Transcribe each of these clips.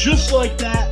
just like that,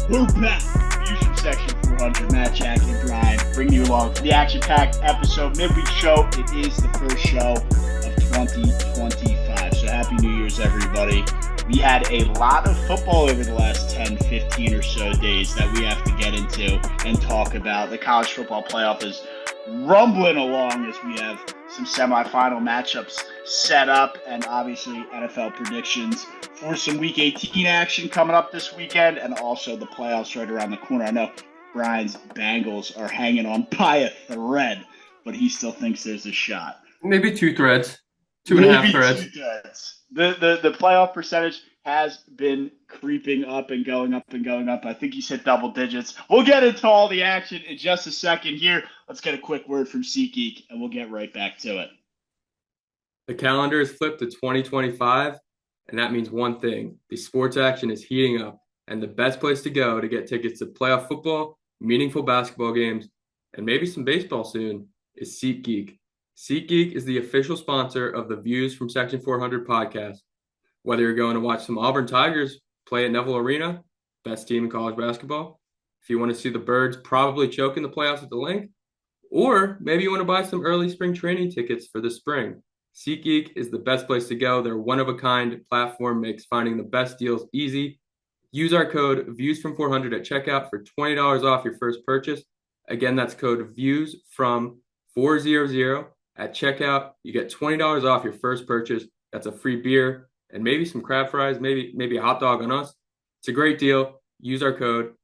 we're back. Fusion Section 400, Matt, Jack, and Brian, bringing you along for the action-packed episode, midweek show. It is the first show of 2025, so happy New Year's, everybody. We had a lot of football over the last 10, 15 or so days that we have to get into and talk about. The college football playoff is rumbling along as we have some semifinal matchups set up and obviously NFL predictions for some Week 18 action coming up this weekend and also the playoffs right around the corner. I know Brian's Bengals are hanging on by a thread, but he still thinks there's a shot. Maybe two threads, two and a half threads. The playoff percentage has been creeping up and going up and going up. I think he's hit double digits. We'll get into all the action in just a second here. Let's get a quick word from SeatGeek, and we'll get right back to it. The calendar is flipped to 2025, and that means one thing. The sports action is heating up, and the best place to go to get tickets to playoff football, meaningful basketball games, and maybe some baseball soon is SeatGeek. SeatGeek is the official sponsor of the Views from Section 400 podcast. Whether you're going to watch some Auburn Tigers play at Neville Arena, best team in college basketball, if you want to see the Birds probably choke in the playoffs at the Link, or maybe you want to buy some early spring training tickets for the spring, SeatGeek is the best place to go. Their one-of-a-kind platform makes finding the best deals easy. Use our code VIEWSFROM400 at checkout for $20 off your first purchase. Again, that's code VIEWSFROM400 at checkout. You get $20 off your first purchase. That's a free beer and maybe some crab fries, maybe a hot dog on us. It's a great deal. Use our code.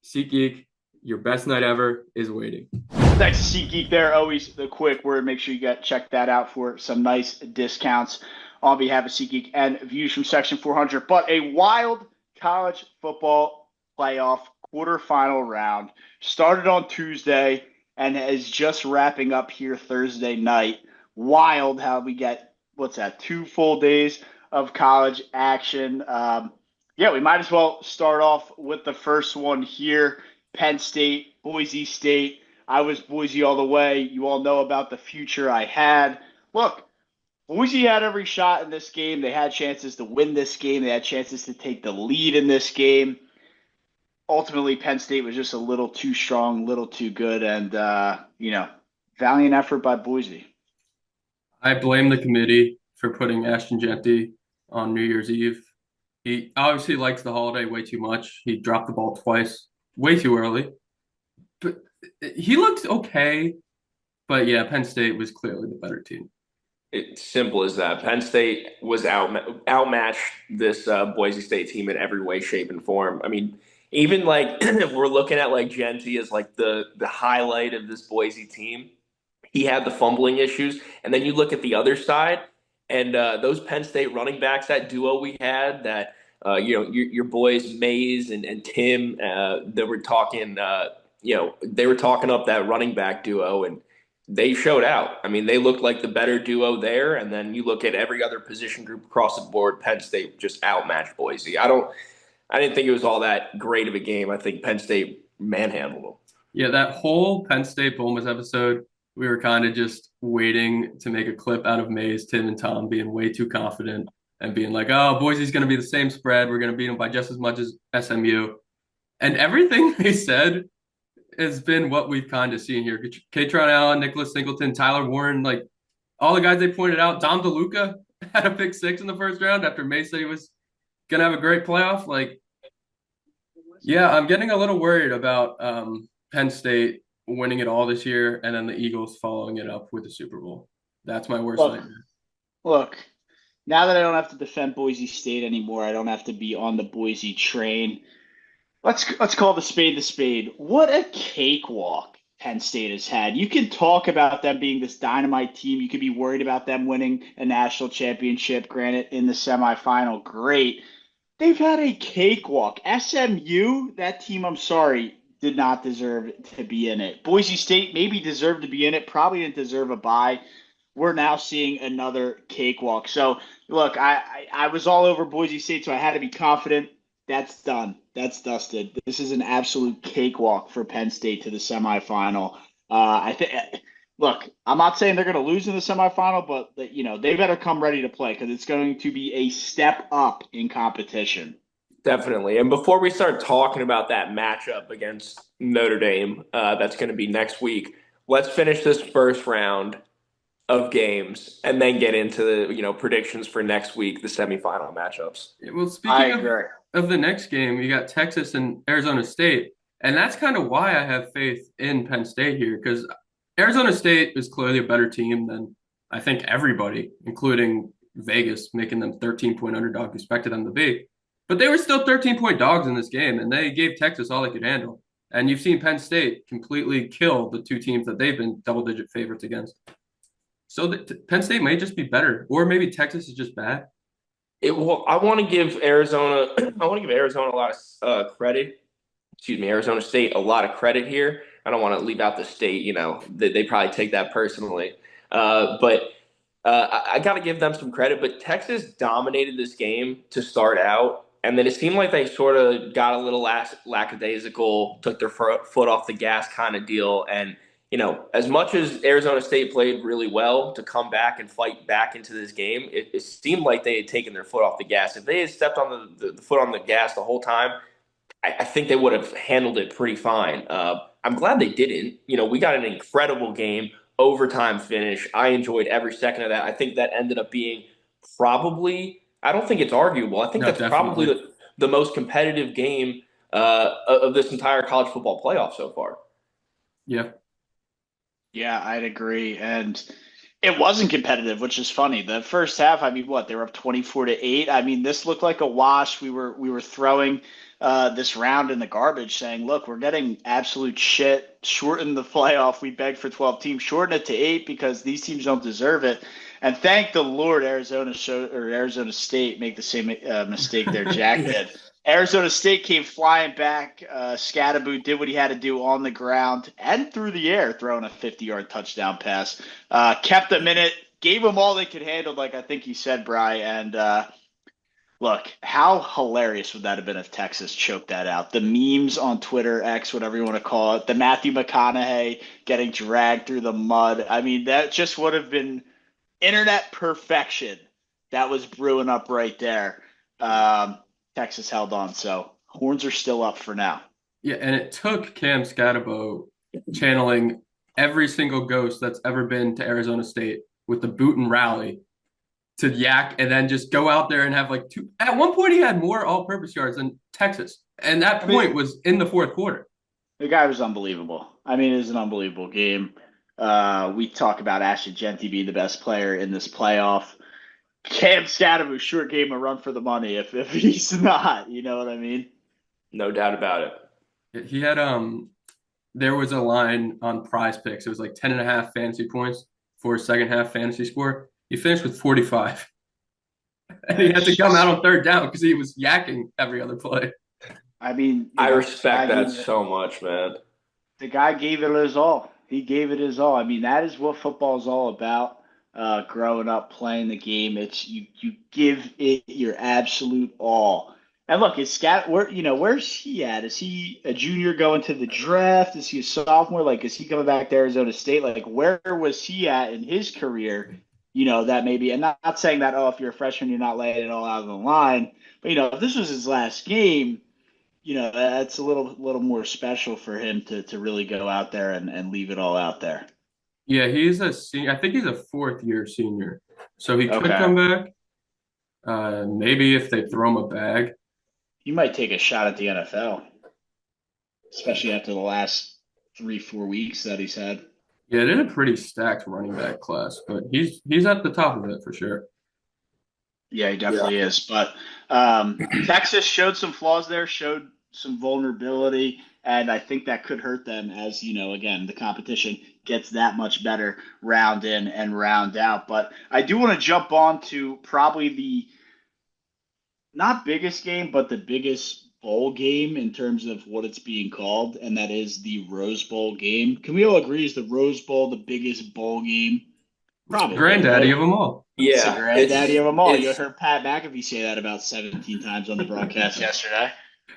SeatGeek, your best night ever is waiting. Thanks to SeatGeek there. Always the quick word. Make sure you check that out for some nice discounts on behalf of SeatGeek and Views from Section 400. But a wild college football playoff quarterfinal round started on Tuesday and is just wrapping up here Thursday night. Wild how we get, 2 full days of college action. We might as well start off with the first one here. Penn State, Boise State. I was Boise all the way. You all know about the future I had. Look, Boise had every shot in this game. They had chances to win this game. They had chances to take the lead in this game. Ultimately, Penn State was just a little too strong, a little too good, and, valiant effort by Boise. I blame the committee for putting Ashton Jeanty on New Year's Eve. He obviously likes the holiday way too much. He dropped the ball twice, way too early. But he looked okay. But, yeah, Penn State was clearly the better team. It's simple as that. Penn State was outmatched this Boise State team in every way, shape, and form. I mean, even if we're looking at Jeanty as the highlight of this Boise team, he had the fumbling issues. And then you look at the other side, and those Penn State running backs, that duo we had, that your boys Mays and Tim, they were talking up that running back duo, and they showed out. I mean, they looked like the better duo there. And then you look at every other position group across the board, Penn State just outmatched Boise. I didn't think it was all that great of a game. I think Penn State manhandled them. Yeah, that whole Penn State Bulmas episode, we were kind of just waiting to make a clip out of Mays, Tim, and Tom being way too confident and being like, oh, Boise's going to be the same spread. We're going to beat them by just as much as SMU. And everything they said has been what we've kind of seen here. Katron Allen, Nicholas Singleton, Tyler Warren, all the guys they pointed out. Dom DeLuca had a pick 6 in the first round after Mays said he was going to have a great playoff. I'm getting a little worried about Penn State winning it all this year, and then the Eagles following it up with the Super Bowl. That's my worst nightmare. Look, now that I don't have to defend Boise State anymore, I don't have to be on the Boise train. Let's call the spade. What a cakewalk Penn State has had. You can talk about them being this dynamite team. You could be worried about them winning a national championship, granted in the semifinal. Great. They've had a cakewalk. SMU, that team, I'm sorry, did not deserve to be in it. Boise State maybe deserved to be in it, probably didn't deserve a bye. We're now seeing another cakewalk. So, look, I was all over Boise State, so I had to be confident. That's done. That's dusted. This is an absolute cakewalk for Penn State to the semifinal. Look, I'm not saying they're going to lose in the semifinal, but they better come ready to play because it's going to be a step up in competition. Definitely. And before we start talking about that matchup against Notre Dame, that's going to be next week, let's finish this first round of games and then get into the, predictions for next week, the semifinal matchups. Well, I speaking agree. of the next game, you got Texas and Arizona State, and that's kind of why I have faith in Penn State here because Arizona State is clearly a better team than I think everybody, including Vegas, making them 13-point underdog, expected them to be. But they were still 13-point dogs in this game, and they gave Texas all they could handle. And you've seen Penn State completely kill the two teams that they've been double-digit favorites against. So Penn State may just be better, or maybe Texas is just bad. I want to give Arizona, I want to give Arizona a lot of credit. Excuse me, Arizona State a lot of credit here. I don't want to leave out the state. They probably take that personally. But I got to give them some credit. But Texas dominated this game to start out, and then it seemed like they sort of got a little lackadaisical, took their foot off the gas kind of deal, and as much as Arizona State played really well to come back and fight back into this game, it seemed like they had taken their foot off the gas. If they had stepped on the foot on the gas the whole time, I think they would have handled it pretty fine. I'm glad they didn't. We got an incredible game, overtime finish. I enjoyed every second of that. I think that ended up being probably, I don't think it's arguable. I think No, that's probably definitely. the most competitive game of this entire college football playoff so far. Yeah. Yeah, I'd agree. And it wasn't competitive, which is funny. The first half, I mean, what, they were up 24-8. I mean, this looked like a wash. We were throwing this round in the garbage saying, look, we're getting absolute shit. Shorten the playoff. We begged for 12 teams. Shorten it to 8 because these teams don't deserve it. And thank the Lord Arizona State make the same mistake their Jack Yeah. did. Arizona State came flying back. Scatterboot did what he had to do on the ground and through the air, throwing a 50-yard touchdown pass. Kept them in it, gave them all they could handle, like I think you said, Bry. And look, how hilarious would that have been if Texas choked that out? The memes on Twitter, X, whatever you want to call it, the Matthew McConaughey getting dragged through the mud. I mean, that just would have been internet perfection that was brewing up right there. Texas held on, so horns are still up for now. Yeah, and it took Cam Scatterbo channeling every single ghost that's ever been to Arizona State with the boot and rally to yak and then just go out there and have like two. At one point, he had more all-purpose yards than Texas, and that I mean, point was in the fourth quarter. the guy was unbelievable. I mean, it was an unbelievable game. We talk about Ashton Genty being the best player in this playoff. Cam Scatterbo sure gave him a run for the money if he's not. You know what I mean? No doubt about it. He had there was a line on Prize Picks. It was like 10 and a half fantasy points for his second half fantasy score. He finished with 45. And he had to come out on third down because he was yakking every other play. I mean, I respect that so much, man. the guy gave it his all. He gave it his all. I mean, that is what football is all about. Growing up, playing the game, it's you give it your absolute all. And look, is Scat where's he at? Is he a junior going to the draft? Is he a sophomore? Like, is he coming back to Arizona State? Like, where was he at in his career? That maybe, and not saying that, oh, if you're a freshman, you're not laying it all out on the line. But if this was his last game, that's a little more special for him to really go out there and leave it all out there. Yeah, he's a senior. I think he's a fourth year senior. So he could Okay. come back. Maybe if they throw him a bag. He might take a shot at the NFL, especially after the last 3-4 weeks that he's had. Yeah, it is a pretty stacked running back class, but he's at the top of it for sure. Yeah, he Yeah. definitely is. But Texas showed some flaws there, showed some vulnerability, and I think that could hurt them as, again, the competition gets that much better round in and round out. But I do want to jump on to probably the not biggest game, but the biggest bowl game in terms of what it's being called, and that is the Rose Bowl game. Can we all agree is the Rose Bowl the biggest bowl game? Probably, Granddaddy right? of them all. It's the Yeah, granddaddy of them all. You heard Pat McAfee say that about 17 times on the broadcast yesterday.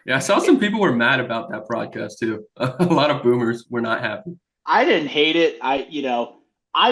Yeah, I saw some people were mad about that broadcast too. A lot of boomers were not happy. I didn't hate it. I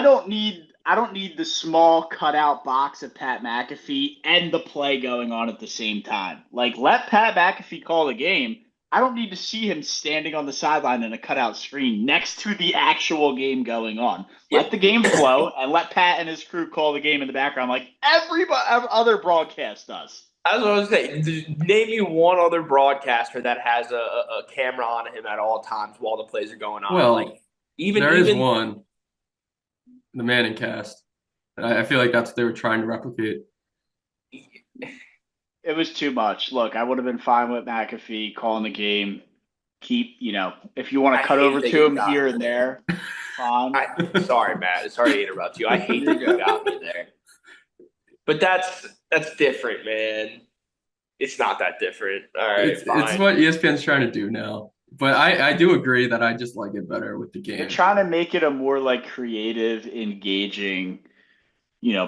don't need. I don't need the small cutout box of Pat McAfee and the play going on at the same time. Like, let Pat McAfee call the game. I don't need to see him standing on the sideline in a cutout screen next to the actual game going on. Let the game flow and let Pat and his crew call the game in the background like every other broadcast does. I was going to say, name me one other broadcaster that has a camera on him at all times while the plays are going on. Well, like there is one, the Manning cast. I feel like that's what they were trying to replicate. It was too much. Look, I would have been fine with McAfee calling the game. Keep, if you want to cut over to him here and there, fine. Sorry, Matt. Sorry to interrupt you. I hate that you got me there. But that's different, man. It's not that different. All right, it's what ESPN's trying to do now. But I do agree that I just like it better with the game. They're trying to make it a more like creative, engaging,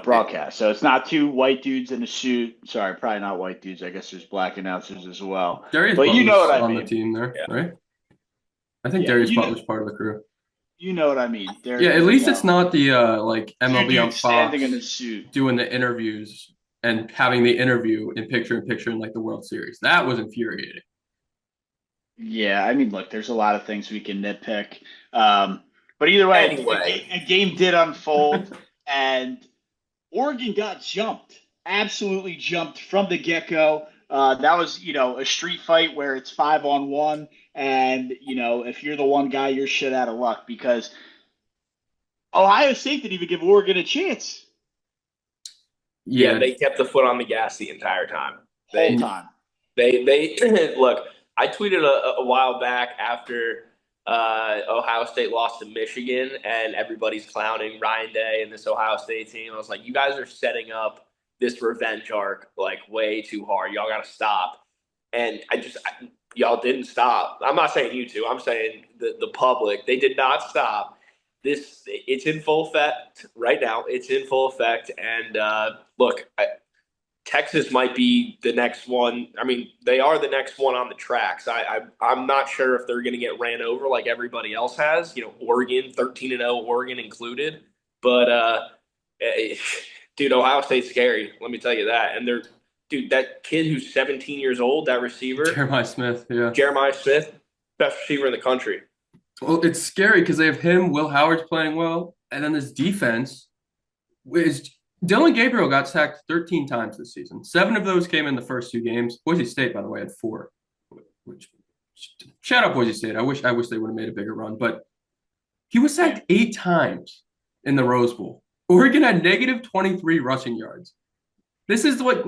broadcast. So it's not two white dudes in a suit. Sorry, probably not white dudes. I guess there's black announcers as well. Darius but you know what I on mean. The team there, right? I think Darius Butler's part of the crew. You know what I mean. At least it's not the like MLB on Fox standing in a suit doing the interviews and having the interview in picture in like the World Series. That was infuriating. Yeah, I mean, look, there's a lot of things we can nitpick. But either way, a game did unfold, and Oregon got jumped, absolutely jumped from the get-go. That was, a street fight where it's 5-on-1, and, if you're the one guy, you're shit out of luck because Ohio State didn't even give Oregon a chance. Yeah, they kept the foot on the gas the entire time. Whole time. They look. I tweeted a while back after Ohio State lost to Michigan and everybody's clowning Ryan Day and this Ohio State team. I was like, you guys are setting up this revenge arc like way too hard. Y'all got to stop. And y'all didn't stop. I'm not saying you two. I'm saying the public. They did not stop. It's in full effect right now. It's in full effect. And look, Texas might be the next one. I mean, they are the next one on the tracks. I'm not sure if they're going to get ran over like everybody else has. Oregon, 13-0, Oregon included. But dude, Ohio State's scary. Let me tell you that. And that kid who's 17 years old, that receiver, Jeremiah Smith, best receiver in the country. Well, it's scary because they have him. Will Howard's playing well, and then this defense is. Dylan Gabriel got sacked 13 times this season. 7 of those came in the first 2 games. Boise State, by the way, had 4. Shout out Boise State. I wish they would have made a bigger run, but he was sacked 8 times in the Rose Bowl. Oregon had negative 23 rushing yards. This is what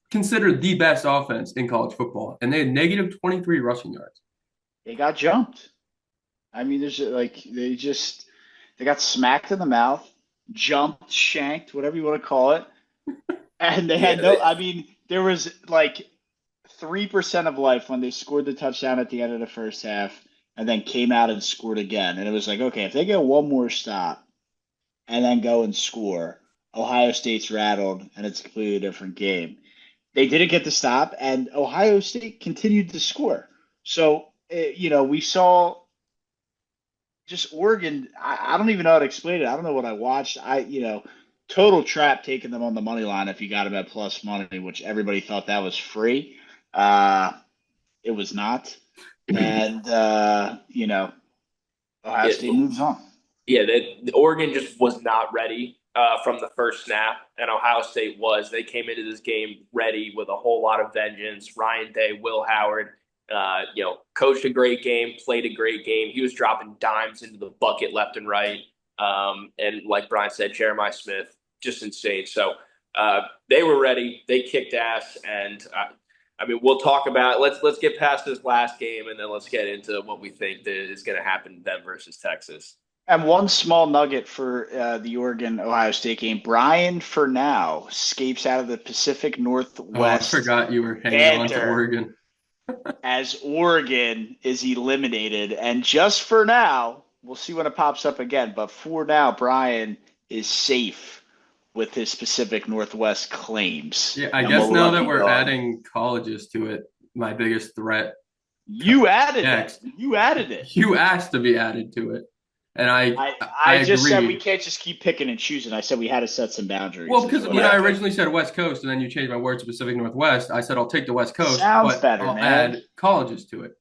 considered the best offense in college football, and they had negative 23 rushing yards. They got jumped. I mean, they got smacked in the mouth. Jumped, shanked, whatever you want to call it. And they had there was like 3% of life when they scored the touchdown at the end of the first half and then came out and scored again. And it was like, okay, if they get one more stop and then go and score, Ohio State's rattled and it's a completely different game. They didn't get the stop and Ohio State continued to score. So, we saw just Oregon, I don't even know how to explain it. I don't know what I watched. Total trap taking them on the money line if you got them at plus money, which everybody thought that was free. It was not. And, Ohio State moves on. Yeah, the Oregon just was not ready from the first snap, and Ohio State was. They came into this game ready with a whole lot of vengeance. Ryan Day, Will Howard, coached a great game, played a great game. He was dropping dimes into the bucket left and right. And like Brian said, Jeremiah Smith, just insane. So they were ready. They kicked ass. And we'll talk about let's get past this last game and then let's get into what we think that is going to happen then versus Texas. And one small nugget for the Oregon-Ohio State game. Brian Fernau escapes out of the Pacific Northwest. I forgot you were hanging on to Oregon. As Oregon is eliminated. And just for now, we'll see when it pops up again, but for now, Brian is safe with his Pacific Northwest claims. Yeah, I guess now that we're adding colleges to it, my biggest threat. You added it. You added it. You asked to be added to it. And I just said we agreed. can't just keep picking and choosing. I said we had to set some Well, boundaries. Is because what when I I did. originally said West Coast and then you changed my word to Pacific Northwest, I said I'll take the West Coast, Sounds but better, I'll man. add colleges to it.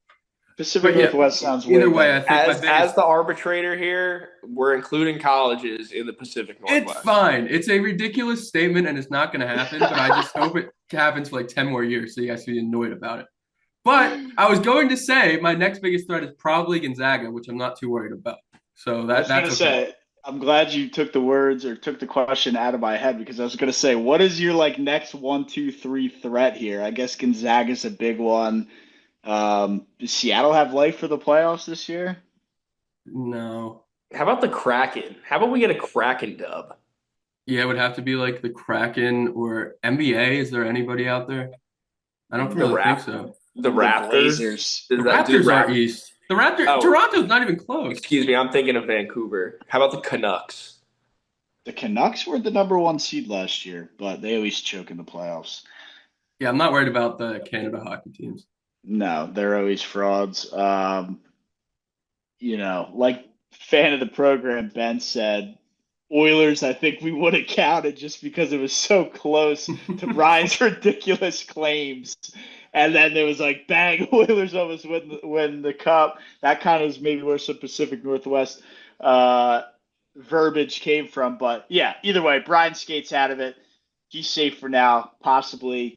Pacific But yeah, Northwest sounds way either way, I better. think my As biggest the arbitrator here, we're including colleges in the Pacific it's Northwest. fine. It's a ridiculous statement and it's not going to happen, but I just hope it happens for like 10 more years so you guys can be annoyed about it. But I was going to say my next biggest threat is probably Gonzaga, which I'm not too worried about. So I was that's gonna okay. say, I'm glad you took the words or took the question out of my head because I was gonna say, what is your like next one, two, three threat here? I guess Gonzaga's a big one. Does Seattle have life for the playoffs this year? No. How about the Kraken? How about we get a Kraken dub? Yeah, it would have to be like the Kraken or NBA. Is there anybody out there? I don't The really think Rap, so. the The Raptors. Blazers. Does The that do Raptors are Rap? East. The Raptor Oh, Toronto's not even close. excuse me. I'm thinking of Vancouver. How about the Canucks? The Canucks were the number one seed last year, but they always choke in the playoffs. Yeah, I'm not worried about the Canada hockey teams. No, they're always frauds. Like fan of the program, Ben said, Oilers, I think we would have counted just because it was so close to Brian's ridiculous claims. And then there was like, bang, Oilers almost win the cup. That kind of is maybe where some Pacific Northwest uh, verbiage came from. But yeah, either way, Brian skates out of it. He's safe for now. Possibly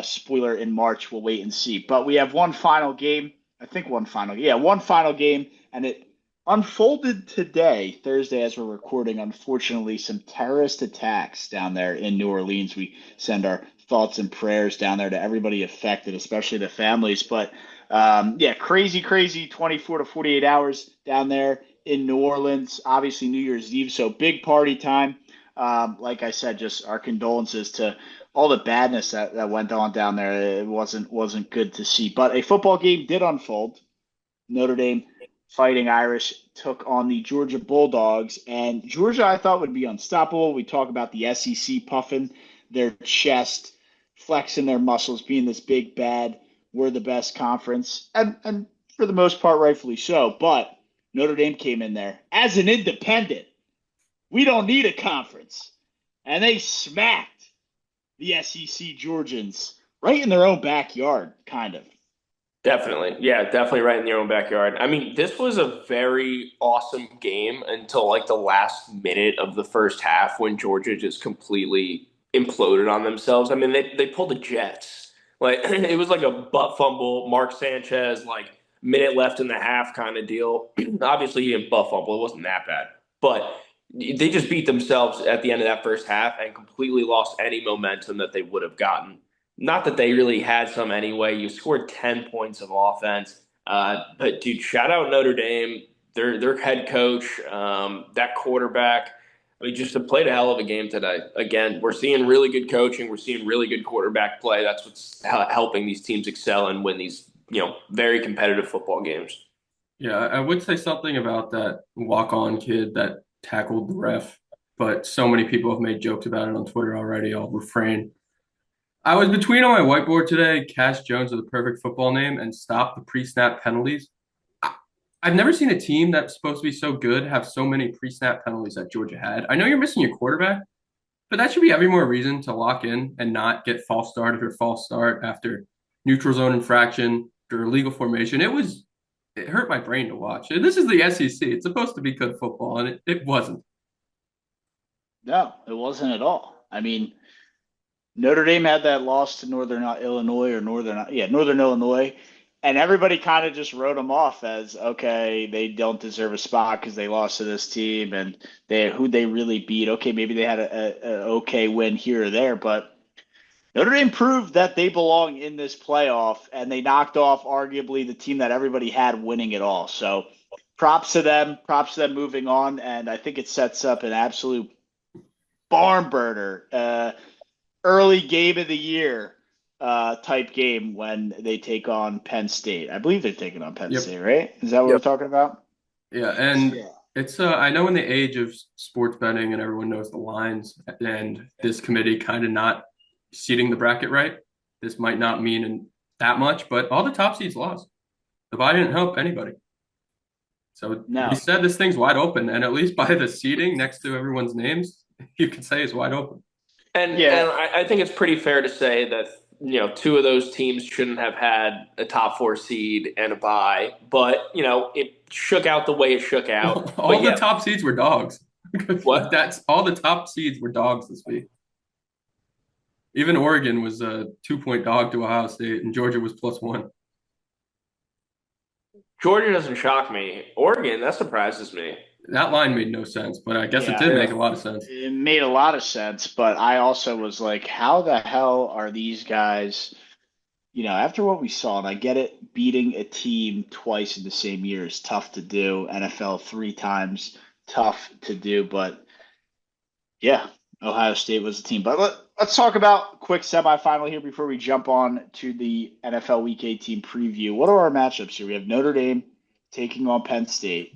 spoiler in March. We'll wait and see. But we have one final game. I think one final. Yeah, one final game, and it unfolded today, Thursday, as we're recording. Unfortunately, some terrorist attacks down there in New Orleans. We send our thoughts and prayers down there to everybody affected, especially the families. But yeah, crazy, crazy 24 to 48 hours down there in New Orleans. Obviously, New Year's Eve, so big party time. Like I said, just our condolences to all the badness that went on down there. It wasn't good to see. But a football game did unfold. Notre Dame Fighting Irish took on the Georgia Bulldogs, and Georgia I thought would be unstoppable. We talk about the SEC puffing their chest, flexing their muscles, being this big bad. We're the best conference, and for the most part, rightfully so. But Notre Dame came in there as an independent. We don't need a conference, and they smacked the SEC Georgians right in their own backyard, kind of. Definitely. Yeah, definitely right in your own backyard. I mean, this was a very awesome game until like the last minute of the first half when Georgia just completely imploded on themselves. I mean, they pulled the Jets. Like it was like a butt fumble, Mark Sanchez, like minute left in the half kind of deal. Obviously, he didn't butt fumble. It wasn't that bad. But they just beat themselves at the end of that first half and completely lost any momentum that they would have gotten. Not that they really had some anyway. You scored 10 points of offense. But dude, shout out Notre Dame, their head coach, that quarterback. I mean, just played a hell of a game today. Again, we're seeing really good coaching. We're seeing really good quarterback play. That's what's helping these teams excel and win these, very competitive football games. Yeah, I would say something about that walk-on kid that tackled the ref, but so many people have made jokes about it on Twitter already. I'll refrain. I was between on my whiteboard today, Cash Jones with a perfect football name, and stop the pre-snap penalties. I, I've never seen a team that's supposed to be so good have so many pre-snap penalties that Georgia had. I know you're missing your quarterback, but that should be every more reason to lock in and not get false start after false start after neutral zone infraction after illegal formation. It hurt my brain to watch. This is the SEC. It's supposed to be good football, and it wasn't. No, it wasn't at all. I mean, Notre Dame had that loss to Northern Illinois or Northern Illinois, and everybody kind of just wrote them off as okay, they don't deserve a spot because they lost to this team and who they really beat. Okay, maybe they had a okay win here or there, but Notre Dame proved that they belong in this playoff, and they knocked off arguably the team that everybody had winning it all. So props to them. Props to them moving on, and I think it sets up an absolute barn burner. Early game of the year type game when they take on Penn State. I believe they're taking on Penn Yep. State, right? Is that what we're Yep. talking about? Yeah, and Yeah. it's I know in the age of sports betting and everyone knows the lines, and this committee kind of not seating the bracket right. This might not mean that much, but all the top seeds lost. The bye didn't help anybody. So we No. said this thing's wide open, and at least by the seating next to everyone's names, you could say it's wide open. And Yeah. I think it's pretty fair to say that two of those teams shouldn't have had a top four seed and a bye, but it shook out the way it shook out. But All the yeah, top seeds were dogs. what? That's all the top seeds were dogs this week. Even Oregon was a 2-point dog to Ohio State, and Georgia was +1. Georgia doesn't shock me. Oregon, that surprises me. That line made no sense, but I guess it Yeah. did make a lot of sense. It made a lot of sense, but I also was like, how the hell are these guys, after what we saw, and I get it, beating a team twice in the same year is tough to do. NFL 3 times, tough to do, but yeah, Ohio State was the team. But let's talk about quick semifinal here before we jump on to the NFL Week 18 preview. What are our matchups here? We have Notre Dame taking on Penn State.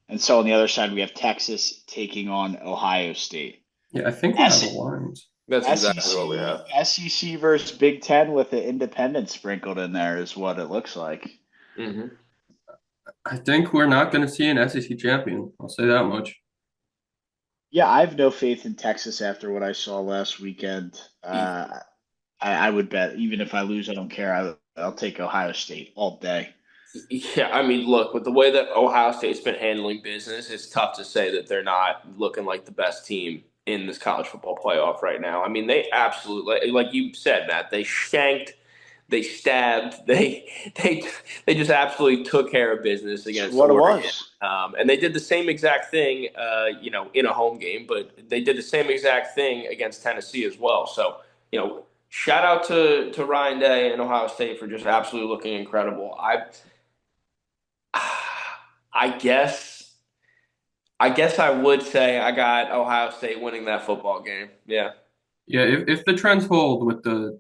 And so on the other side, we have Texas taking on Ohio State. Yeah, I think we have the lines. That's exactly what we have. SEC versus Big Ten with the independent sprinkled in there is what it looks like. Mm-hmm. I think we're not going to see an SEC champion. I'll say that much. Yeah, I have no faith in Texas after what I saw last weekend. I would bet, even if I lose, I don't care. I'll take Ohio State all day. Yeah, I mean, look, with the way that Ohio State's been handling business, it's tough to say that they're not looking like the best team in this college football playoff right now. I mean, they absolutely, like you said, Matt, they shanked, they stabbed, they just absolutely took care of business It's against what it Oregon. was. And they did the same exact thing, in a home game, but they did the same exact thing against Tennessee as well. So, shout out to Ryan Day and Ohio State for just absolutely looking incredible. I guess I would say I got Ohio State winning that football game. Yeah. Yeah, if the trends hold with the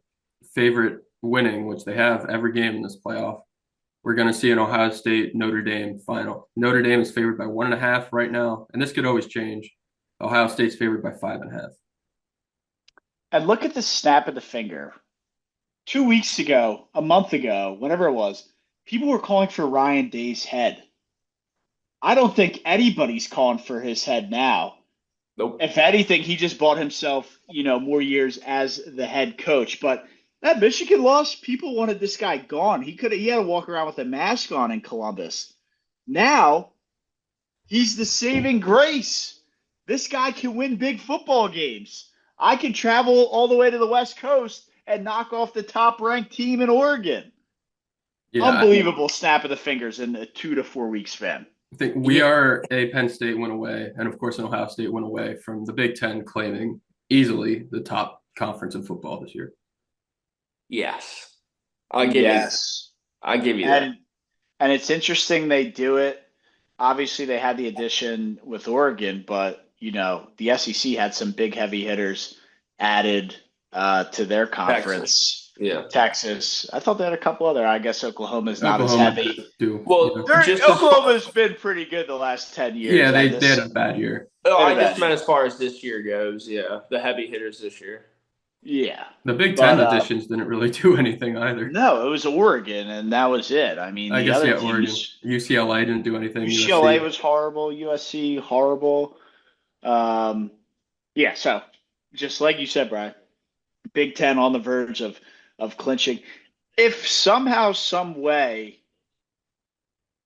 favorite winning, which they have every game in this playoff, we're going to see an Ohio State Notre Dame final. Notre Dame is favored by 1.5 right now, and this could always change. Ohio State's favored by 5.5. And look at the snap of the finger. 2 weeks ago, a month ago, whenever it was, people were calling for Ryan Day's head. I don't think anybody's calling for his head now. Nope. If anything, he just bought himself, more years as the head coach. But that Michigan loss, people wanted this guy gone. He had to walk around with a mask on in Columbus. Now, he's the saving grace. This guy can win big football games. I can travel all the way to the West Coast and knock off the top ranked team in Oregon. Yeah, Unbelievable snap of the fingers in a 2 to 4 week span. I think we are a Penn State win away, and of course an Ohio State win away from the Big Ten claiming easily the top conference in football this year. Yes. Yes. I give you that. And it's interesting they do it. Obviously, they had the addition with Oregon, but the SEC had some big heavy hitters added to their conference. Texas. I thought they had a couple other. I guess Oklahoma's not as heavy. Oklahoma's been pretty good the last 10 years. Yeah, they did a bad year. Oh, I just meant as far as this year goes. Yeah, the heavy hitters this year. Yeah. The Big Ten additions didn't really do anything either. No, it was Oregon, and that was it. I mean, the other teams, Oregon. UCLA didn't do anything. UCLA was horrible. USC, horrible. Yeah, so just like you said, Brian, Big Ten on the verge of clinching. If somehow, some way,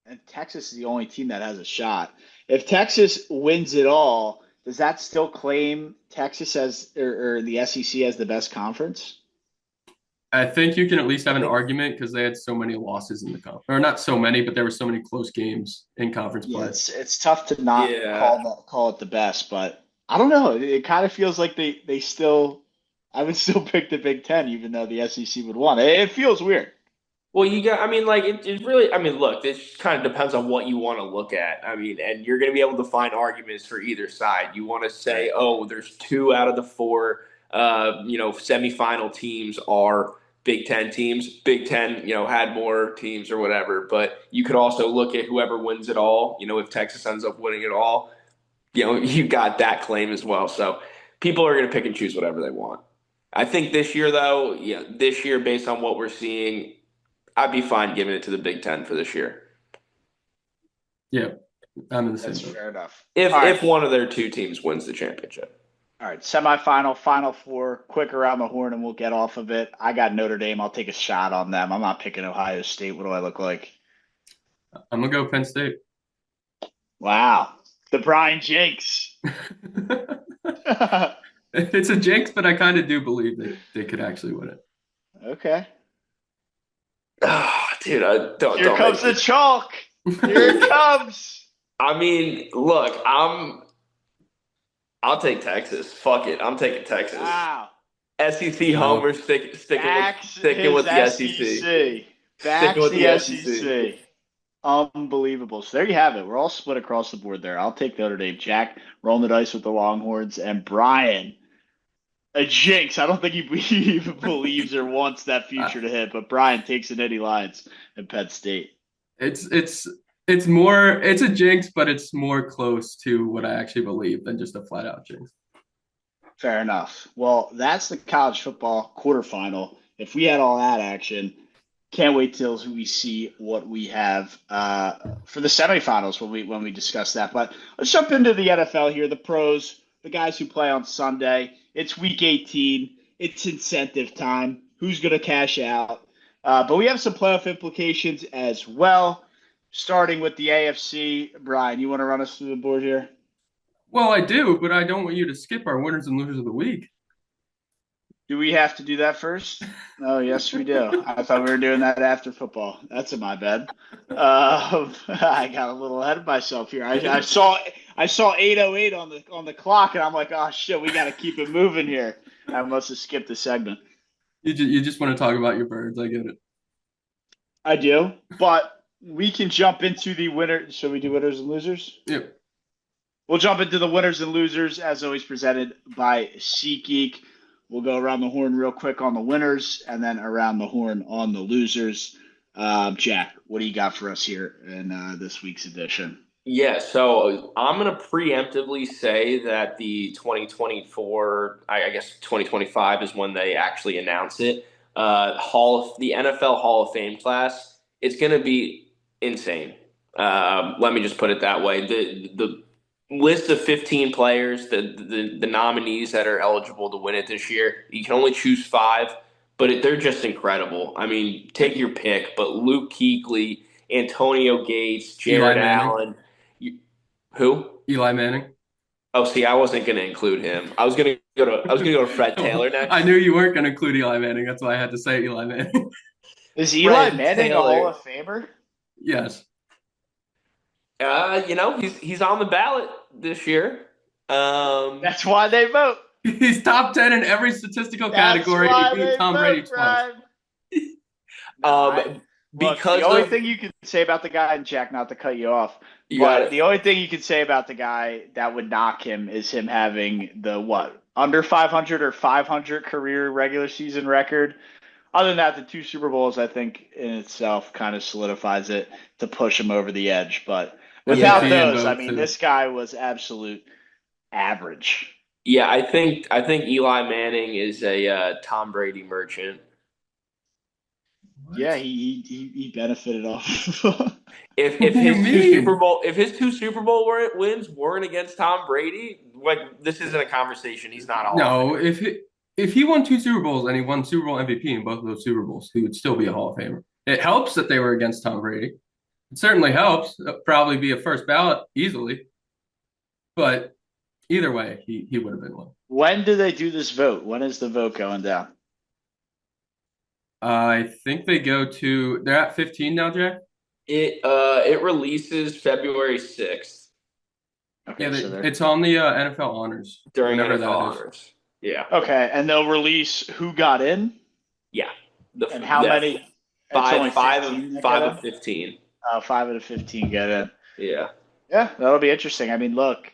and Texas is the only team that has a shot, if Texas wins it all, does that still claim Texas as or the SEC as the best conference? I think you can at least have an argument because they had so many losses in the conference, or not so many, but there were so many close games in conference play. It's tough to not call it the best, but I don't know. It kind of feels like they still. I would still pick the Big Ten, even though the SEC would want it. It feels weird. Well, it really, look, this kind of depends on what you want to look at. And you're going to be able to find arguments for either side. You want to say, oh, there's 2 out of the 4, semifinal teams are Big Ten teams. Big Ten, had more teams or whatever. But you could also look at whoever wins it all. If Texas ends up winning it all, you got that claim as well. So people are going to pick and choose whatever they want. I think this year, though, based on what we're seeing, I'd be fine giving it to the Big Ten for this year. Yeah. I'm in the same That's boat. fair enough. If one of their two teams wins the championship. All right, semifinal, Final Four, quick around the horn, and we'll get off of it. I got Notre Dame. I'll take a shot on them. I'm not picking Ohio State. What do I look like? I'm gonna go Penn State. Wow, the Brian Jinx. It's a jinx, but I kind of do believe that they could actually win it. Okay. Oh, dude, Here comes the chalk. Here it comes. I mean, look, I'll take Texas. Fuck it, I'm taking Texas. Wow. SEC homer sticking with the SEC. Backs the SEC. Unbelievable. So there you have it. We're all split across the board there. I'll take Notre Dame. Jack rolling the dice with the Longhorns, and Brian, a jinx. I don't think he even believes or wants that future to hit, but Brian takes the Nittany Lions in Penn State. It's a jinx, but it's more close to what I actually believe than just a flat out jinx. Fair enough. Well, that's the college football quarterfinal. If we had all that action, can't wait till we see what we have for the semifinals when we discuss that. But let's jump into the NFL here. The pros, the guys who play on Sunday. It's week 18. It's incentive time. Who's going to cash out? But we have some playoff implications as well. Starting with the AFC, Brian, you want to run us through the board here? Well, I do, but I don't want you to skip our winners and losers of the week. Do we have to do that first? Oh, yes, we do. I thought we were doing that after football. That's in my bed. I got a little ahead of myself here. I saw 8:08 on the clock, and I'm like, oh shit, we got to keep it moving here. I must have skipped a segment. You just want to talk about your birds. I get it. I do, but we can jump into the winner. Should we do winners and losers? Yep. We'll jump into the winners and losers, as always, presented by SeatGeek. We'll go around the horn real quick on the winners and then around the horn on the losers. Jack, what do you got for us here in this week's edition? Yeah, so I'm going to preemptively say that the 2024, I guess 2025 is when they actually announce it. The NFL Hall of Fame class, it's going to be insane. Let me just put it that way. The list of 15 players, the nominees that are eligible to win it this year, you can only choose 5, but they're just incredible. I mean, take your pick, but Luke Kuechly, Antonio Gates, Jared Allen. Who? Eli Manning. Oh, see, I wasn't going to include him. I was going to go to Fred Taylor next. I knew you weren't going to include Eli Manning. That's why I had to say Eli Manning. Is Eli Manning a Hall of Famer? Yes. He's on the ballot this year. That's why they vote. He's top 10 in every statistical category. He beat Tom Brady twice. Because the only thing you can say about the guy, and Jack, not to cut you off, but the only thing you can say about the guy that would knock him is him having the under 500 or 500 career regular season record. Other than that, the 2 Super Bowls, I think, in itself kind of solidifies it to push him over the edge. But without those, I mean, this guy was absolute average. Yeah, I think Eli Manning is a Tom Brady merchant. Yeah, he benefited off. If his 2 Super Bowl wins weren't against Tom Brady, this isn't a conversation. He's not all. No, if he won 2 Super Bowls and he won Super Bowl MVP in both of those Super Bowls, he would still be a Hall of Famer. It helps that they were against Tom Brady. It certainly helps. It'll probably be a first ballot easily. But either way, he would have been one. When do they do this vote? When is the vote going down? I think they're at 15 now, Jack? It releases February 6th. Okay, yeah, it's on the NFL Honors. During NFL Honors. Yeah. Okay, and they'll release who got in? Yeah. And how many? 5 of 15. 5 out of 15 get in. Yeah. Yeah, that'll be interesting. I mean, look,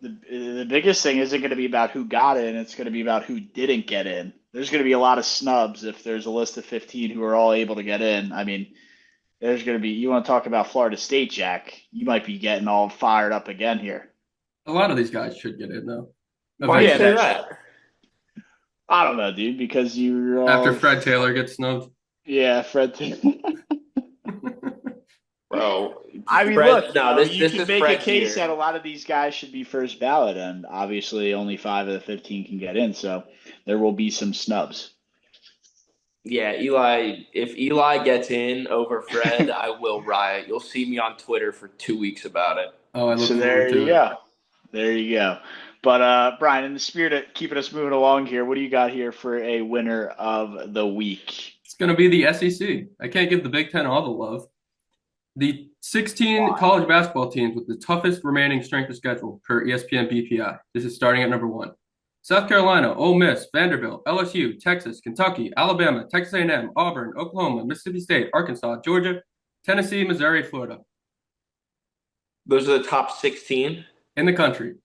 the biggest thing isn't going to be about who got in. It's going to be about who didn't get in. There's going to be a lot of snubs if there's a list of 15 who are all able to get in. I mean, there's going to be – you want to talk about Florida State, Jack. You might be getting all fired up again here. A lot of these guys should get in, though. Why do you say that? I don't know, dude, because you're after Fred Taylor gets snubbed. Yeah, Fred Taylor. Bro, I mean, Fred, look, no, you this can is make a Fred's case that a year. lot of these guys should be first ballot, and obviously only 5 of the 15 can get in, so there will be some snubs. Yeah, Eli. If Eli gets in over Fred, I will riot. You'll see me on Twitter for 2 weeks about it. Oh, I look So forward there you to it. go. There you go. But Brian, in the spirit of keeping us moving along here, what do you got here for a winner of the week? It's going to be the SEC. I can't give the Big Ten all the love. The 16 Why? college basketball teams with the toughest remaining strength of schedule per ESPN BPI. This is starting at number 1. South Carolina, Ole Miss, Vanderbilt, LSU, Texas, Kentucky, Alabama, Texas A&M, Auburn, Oklahoma, Mississippi State, Arkansas, Georgia, Tennessee, Missouri, Florida. Those are the top 16, In the country.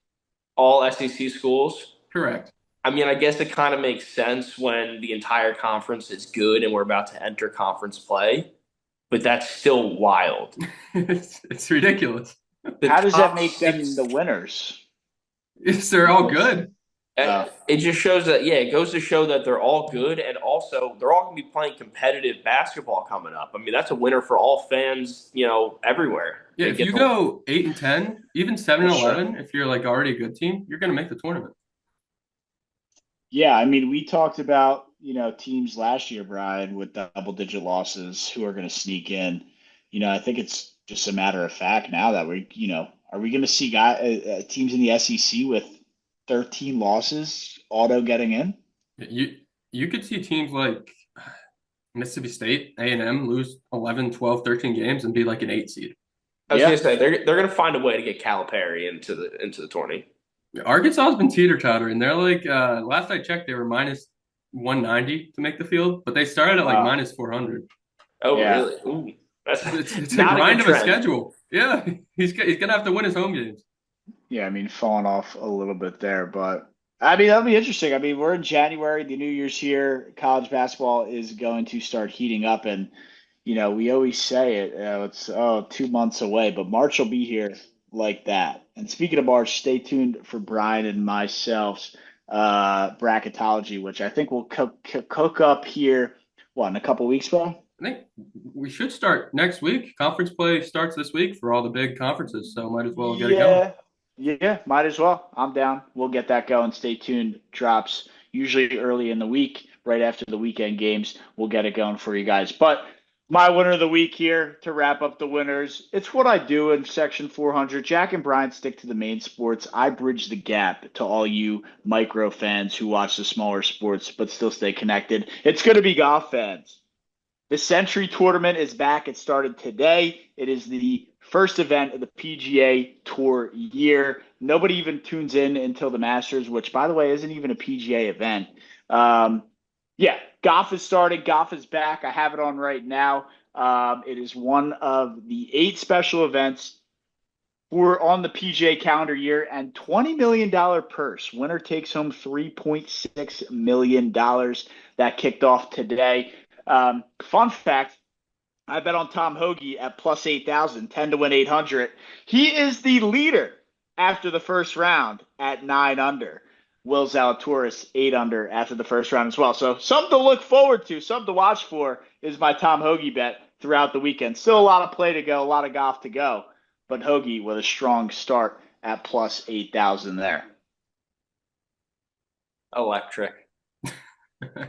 all SEC schools. Correct. I mean, I guess it kind of makes sense when the entire conference is good and we're about to enter conference play, but that's still wild. It's ridiculous. The How does that top make them six, the winners? They're all good. it just shows that, yeah, it goes to show that they're all good, and also they're all going to be playing competitive basketball coming up. I mean, that's a winner for all fans, everywhere. Yeah, They if get you the- go 8-10, even 7-11, Sure. if you're like already a good team, you're going to make the tournament. Yeah, I mean, we talked about, teams last year, Brian, with double-digit losses who are going to sneak in. I think it's just a matter of fact now that are we going to see teams in the SEC with 13 losses auto getting in? You could see teams like Mississippi State, A&M lose 11, 12, 13 games and be like an 8 seed. I was Yeah. going to say they're going to find a way to get Calipari into the tourney. Arkansas has been teeter-tottering. They're like, last I checked, they were minus 190 to make the field, but they started at like minus 400. Oh, Yeah. really? Ooh, It's a not grind good of a trend. schedule. Yeah, he's going to have to win his home games. Yeah, I mean, falling off a little bit there, but I mean, that'll be interesting. I mean, we're in January, the New Year's here. College basketball is going to start heating up, and we always say it, it's 2 months away, but March will be here like that. And speaking of March, stay tuned for Brian and myself's bracketology, which I think will cook up here. What, in a couple weeks, bro? I think we should start next week. Conference play starts this week for all the big conferences, so might as well get it going. Yeah, might as well. I'm down. We'll get that going. Stay tuned. Drops usually early in the week, right after the weekend games. We'll get it going for you guys. But my winner of the week here to wrap up the winners. It's what I do in section 400. Jack and Brian stick to the main sports. I bridge the gap to all you micro fans who watch the smaller sports but still stay connected. It's going to be golf fans. The Century Tournament is back. It started today. It is the first event of the PGA Tour year. Nobody even tunes in until the Masters, which, by the way, isn't even a PGA event. Yeah, golf is started. Golf is back. I have it on right now. It is one of the 8 special events for on the PGA calendar year, and $20 million purse. Winner takes home $3.6 million. That kicked off today. Fun fact, I bet on Tom Hoagie at plus 8,000, 10 to win 800. He is the leader after the first round at 9 under. Will Zalatoris 8 under after the first round as well. So something to look forward to, something to watch for is my Tom Hoagie bet throughout the weekend. Still a lot of play to go, a lot of golf to go, but Hoagie with a strong start at plus 8,000 there. Electric.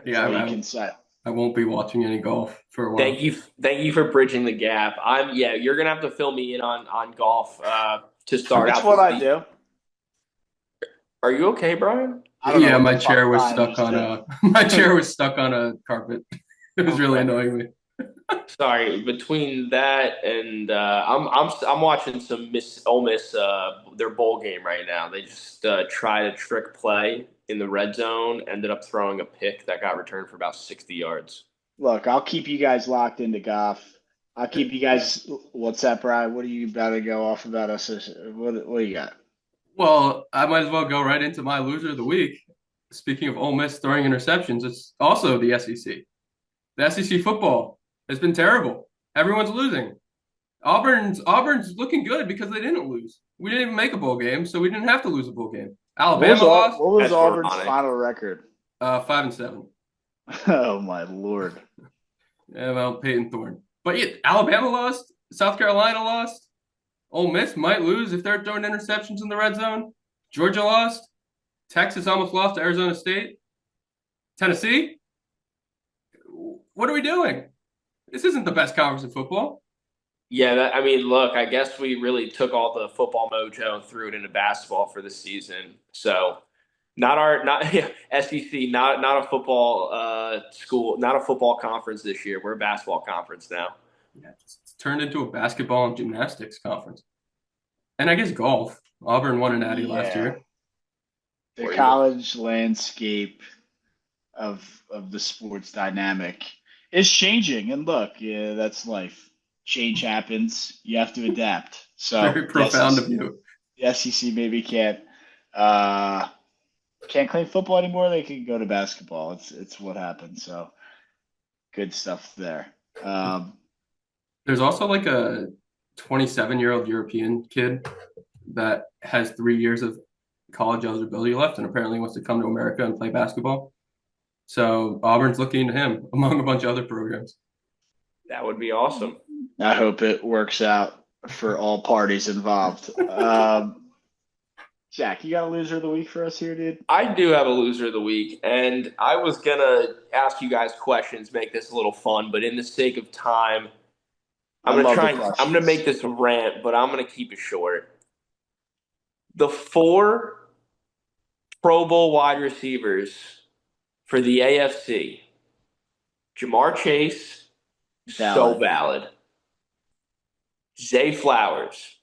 Yeah, all you can say. I won't be watching any golf for a while. Thank you for bridging the gap. You're gonna have to fill me in on golf to start. That's what I do. Are you okay, Brian? Yeah, my chair was stuck on a carpet. It was really annoying me. Sorry, between that and I'm watching some Ole Miss their bowl game right now. They just tried a trick play in the red zone, ended up throwing a pick that got returned for about 60 yards. Look, I'll keep you guys locked into golf. I'll keep you guys. What's that, Brian? What are you about to go off about us? What do you got? Well, I might as well go right into my loser of the week. Speaking of Ole Miss throwing interceptions, it's also the SEC. The SEC football has been terrible. Everyone's losing. Auburn's looking good because they didn't lose. We didn't even make a bowl game, so we didn't have to lose a bowl game. Alabama lost. What was That's Auburn's ironic. final record? 5-7. Oh my lord! Yeah, well, Peyton Thorne. But yeah, Alabama lost. South Carolina lost. Ole Miss might lose if they're throwing interceptions in the red zone. Georgia lost. Texas almost lost to Arizona State. Tennessee? What are we doing? This isn't the best conference in football. Yeah, I mean, look, I guess we really took all the football mojo and threw it into basketball for the season. So, not SEC, not a football school, not a football conference this year. We're a basketball conference now. Yeah, it's turned into a basketball and gymnastics conference. And I guess golf. Auburn won a natty last year. The college landscape of the sports dynamic is changing. And look, yeah, that's life. Change happens. You have to adapt. So Very profound of you. The SEC maybe can't claim football anymore. They can go to basketball. It's what happened. So good stuff there. There's also like a 27-year-old European kid that has 3 years of college eligibility left and apparently wants to come to America and play basketball. So Auburn's looking to him among a bunch of other programs. That would be awesome. I hope it works out for all parties involved. Jack, you got a loser of the week for us here, dude? I do have a loser of the week, and I was going to ask you guys questions, make this a little fun, but in the sake of time, I'm going to make this a rant, but I'm going to keep it short. The 4 Pro Bowl wide receivers for the AFC. Jamar Chase, so valid. Zay Flowers,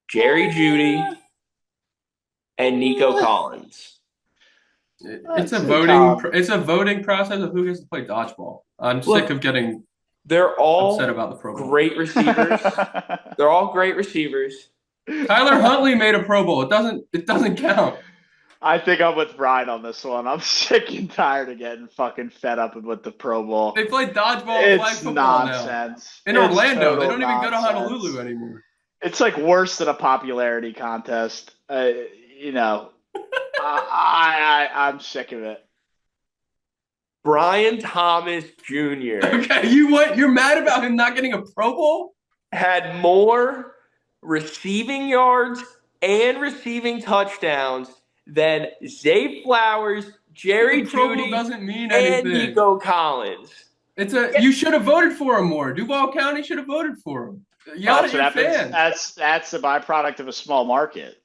Jerry Jeudy, and Nico Collins. It's a voting process of who gets to play dodgeball. I'm sick of getting they're all upset about the Pro Bowl. Great receivers. They're all great receivers. Tyler Huntley made a Pro Bowl. It doesn't count. I think I'm with Brian on this one. I'm sick and tired of getting fucking fed up with the Pro Bowl. They play dodgeball and flag football nonsense. Now. In Orlando, they don't even go to Honolulu anymore. It's like worse than a popularity contest. I'm sick of it. Brian Thomas Jr. Okay, you're mad about him not getting a Pro Bowl? Had more receiving yards and receiving touchdowns than Zay Flowers, Jerry Jeudy, doesn't mean anything. And Nico Collins. You should have voted for him more. Duval County should have voted for him. Yell at your fans. That's the byproduct of a small market.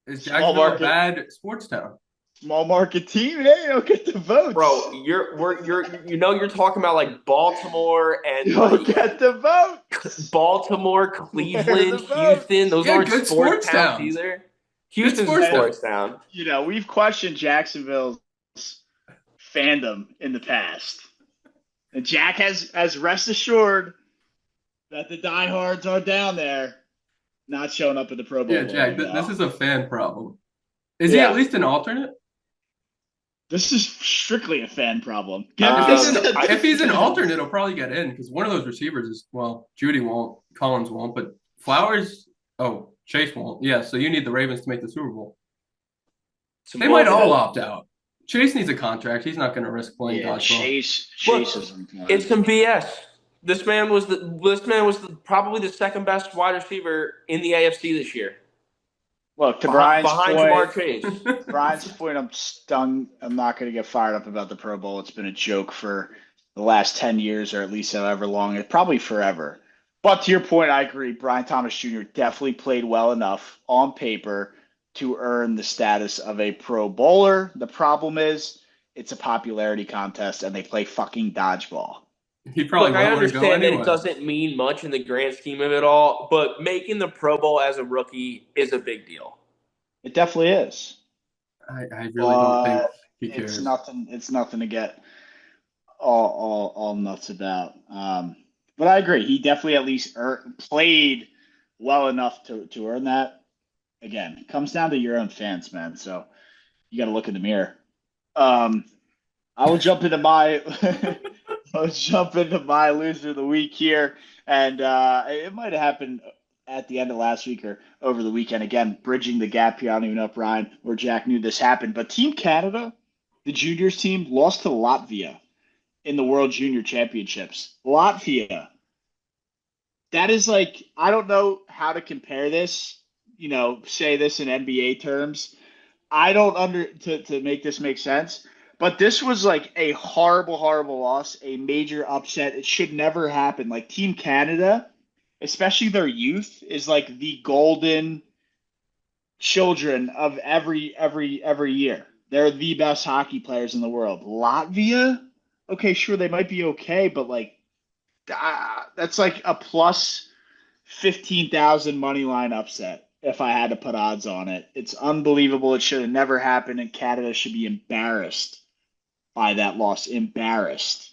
Is Jacksonville a bad sports town? Small market team, hey, you don't get the votes. Bro, you're talking about like Baltimore and you don't get the votes. Baltimore, Cleveland, Houston, those aren't good sports towns either. Houston's a sports town. We've questioned Jacksonville's fandom in the past. And Jack has rest assured that the diehards are down there not showing up at the Pro Bowl. Yeah, Jack, this is a fan problem. Is he at least an alternate? This is strictly a fan problem. If he's an alternate, he'll probably get in because one of those receivers is, Jeudy won't, Collins won't, but Flowers, Chase won't. Yeah, so you need the Ravens to make the Super Bowl. They might all opt out. Chase needs a contract. He's not going to risk playing dodgeball. Chase is it's some BS. This man was probably the second best wide receiver in the AFC this year. Look, to Brian's point, Jamar Chase. Brian's point, I'm stung. I'm not going to get fired up about the Pro Bowl. It's been a joke for the last 10 years, or at least however long, probably forever. But to your point, I agree. Brian Thomas Jr. definitely played well enough on paper to earn the status of a Pro Bowler. The problem is it's a popularity contest, and they play fucking dodgeball. He probably I understand that it doesn't mean much in the grand scheme of it all, but making the Pro Bowl as a rookie is a big deal. It definitely is. I really don't think he cares. It's nothing to get all nuts about. But I agree. He definitely at least played well enough to earn that. Again, it comes down to your own fans, man. So you got to look in the mirror. I will jump into my loser of the week here, and it might have happened at the end of last week or over the weekend. Again, bridging the gap here. I don't even know if Brian or Jack knew this happened, but Team Canada, the juniors team, lost to Latvia in the World Junior Championships. Latvia, That is like, I don't know how to compare this, say this in NBA terms. I don't to make this make sense, but this was like a horrible, horrible loss, a major upset. It should never happen. Like Team Canada, especially their youth, is like the golden children of every year. They're the best hockey players in the world. Latvia, okay, sure, they might be okay, but like that's like a plus 15,000 money line upset if I had to put odds on it. It's unbelievable. It should have never happened, and Canada should be embarrassed by that loss. Embarrassed.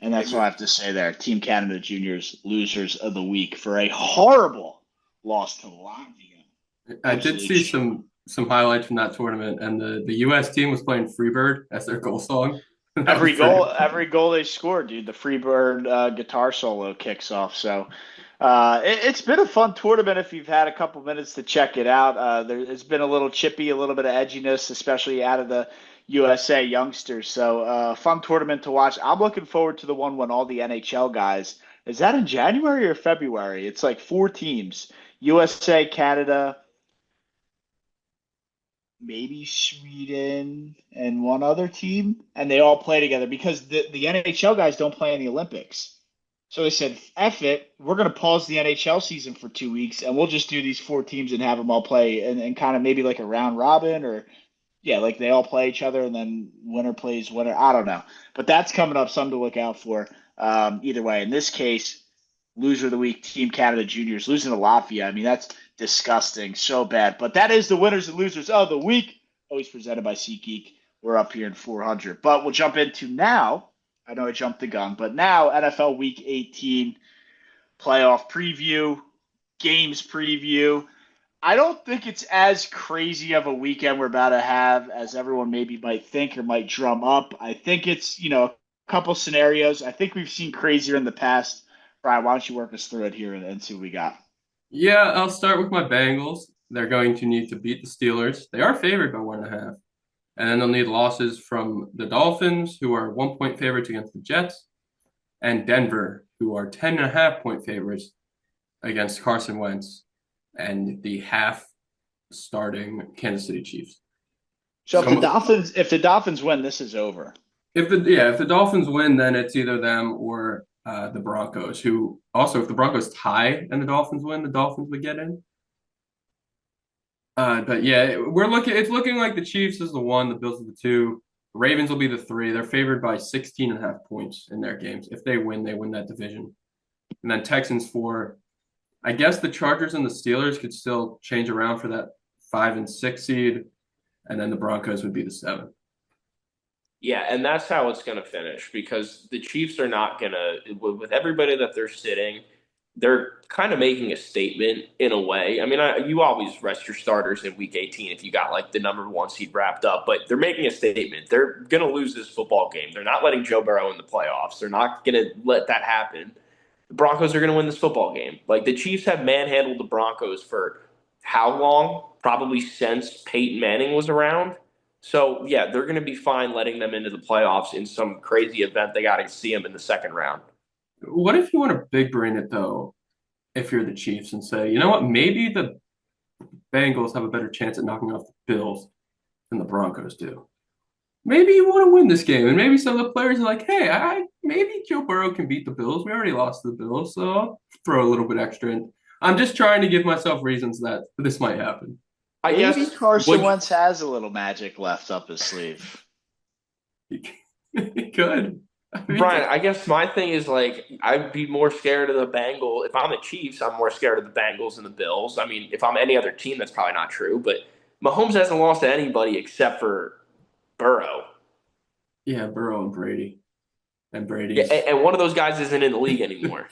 And that's what I have to say there. Team Canada Juniors, losers of the week for a horrible loss to Latvia. I did see some highlights from that tournament, and the U.S. team was playing Freebird as their goal song. That was pretty. Every goal they scored, dude, the Freebird guitar solo kicks off. So it's been a fun tournament if you've had a couple minutes to check it out. It's been a little chippy, a little bit of edginess, especially out of the USA youngsters. So fun tournament to watch. I'm looking forward to the one when all the NHL guys. Is that in January or February? It's like 4 teams: USA, Canada, maybe Sweden, and one other team, and they all play together because the NHL guys don't play in the Olympics. So they said, F it, we're going to pause the NHL season for 2 weeks, and we'll just do these 4 teams and have them all play and kind of maybe like a round robin or, yeah, like they all play each other and then winner plays winner. I don't know. But that's coming up, something to look out for. Either way, in this case, loser of the week, Team Canada Juniors, losing to Latvia. I mean, that's disgusting, so bad. But that is the winners and losers of the week, always presented by SeatGeek. We're up here in 400. But we'll jump into now. I know I jumped the gun, but now NFL Week 18 playoff preview, games preview. I don't think it's as crazy of a weekend we're about to have as everyone maybe might think or might drum up. I think it's, a couple scenarios. I think we've seen crazier in the past. Brian, why don't you work us through it here and see what we got? Yeah, I'll start with my Bengals. They're going to need to beat the Steelers. They are favored by 1.5. And then they'll need losses from the Dolphins, who are 1 point favorites against the Jets, and Denver, who are 10.5 point favorites against Carson Wentz and the half starting Kansas City Chiefs. So if the Dolphins win, this is over. If the Dolphins win, then it's either them or the Broncos, who also, if the Broncos tie and the Dolphins win, the Dolphins would get in. But yeah, it's looking like the Chiefs is the 1, the Bills are the 2, the Ravens will be the 3. They're favored by 16.5 points in their games. If they win that division. And then Texans 4. I guess the Chargers and the Steelers could still change around for that 5 and 6 seed, and then the Broncos would be the 7. Yeah, and that's how it's going to finish because the Chiefs are not going to, with everybody that they're sitting, they're kind of making a statement in a way. I mean, you always rest your starters in week 18 if you got like the number 1 seed wrapped up, but they're making a statement. They're going to lose this football game. They're not letting Joe Burrow in the playoffs. They're not going to let that happen. The Broncos are going to win this football game. Like the Chiefs have manhandled the Broncos for how long? Probably since Peyton Manning was around. So, yeah, they're going to be fine letting them into the playoffs in some crazy event. They got to see them in the second round. What if you want to big brain it, though, if you're the Chiefs and say, you know what, maybe the Bengals have a better chance at knocking off the Bills than the Broncos do. Maybe you want to win this game, and maybe some of the players are like, hey, maybe Joe Burrow can beat the Bills. We already lost to the Bills, so I'll throw a little bit extra in. I'm just trying to give myself reasons that this might happen. I Maybe guess Carson Wentz has a little magic left up his sleeve. He could. Brian, I guess my thing is like I'd be more scared of the Bengals. If I'm the Chiefs, I'm more scared of the Bengals and the Bills. I mean, if I'm any other team, that's probably not true. But Mahomes hasn't lost to anybody except for Burrow. Yeah, Burrow and Brady. And Brady. Yeah, and one of those guys isn't in the league anymore.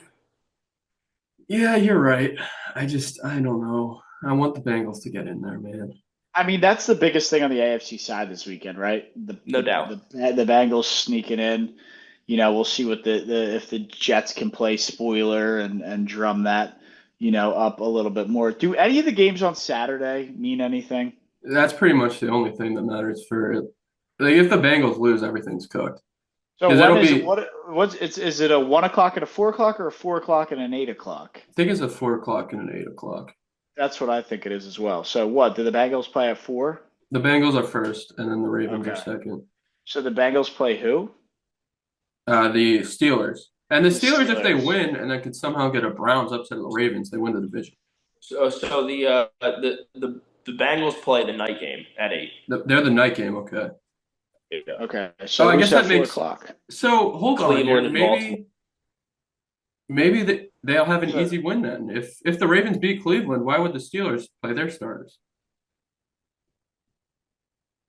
Yeah, you're right. I don't know. I want the Bengals to get in there, man. I mean, that's the biggest thing on the AFC side this weekend, right? No doubt. The Bengals sneaking in. We'll see what if the Jets can play spoiler and drum that, up a little bit more. Do any of the games on Saturday mean anything? That's pretty much the only thing that matters for like if the Bengals lose, everything's cooked. So Because when it'll is it? be, What's is it a 1 o'clock and a 4 o'clock or a 4 o'clock and an 8 o'clock? I think it's a 4 o'clock and an 8 o'clock. That's what I think it is as well. So what? Do the Bengals play at 4? The Bengals are first, and then the Ravens are Okay. second. So the Bengals play who? The Steelers. And the The Steelers, if they Steelers. win and then could somehow get a Browns upset of the Ravens, they win the division. So the Bengals play the night game at 8. They're the night game, okay. Yeah. Okay. Oh, So I who's guess at that four makes. o'clock? So hold on here. Cleveland and Baltimore. Maybe they'll have an So easy win then. If the Ravens beat Cleveland, why would the Steelers play their starters?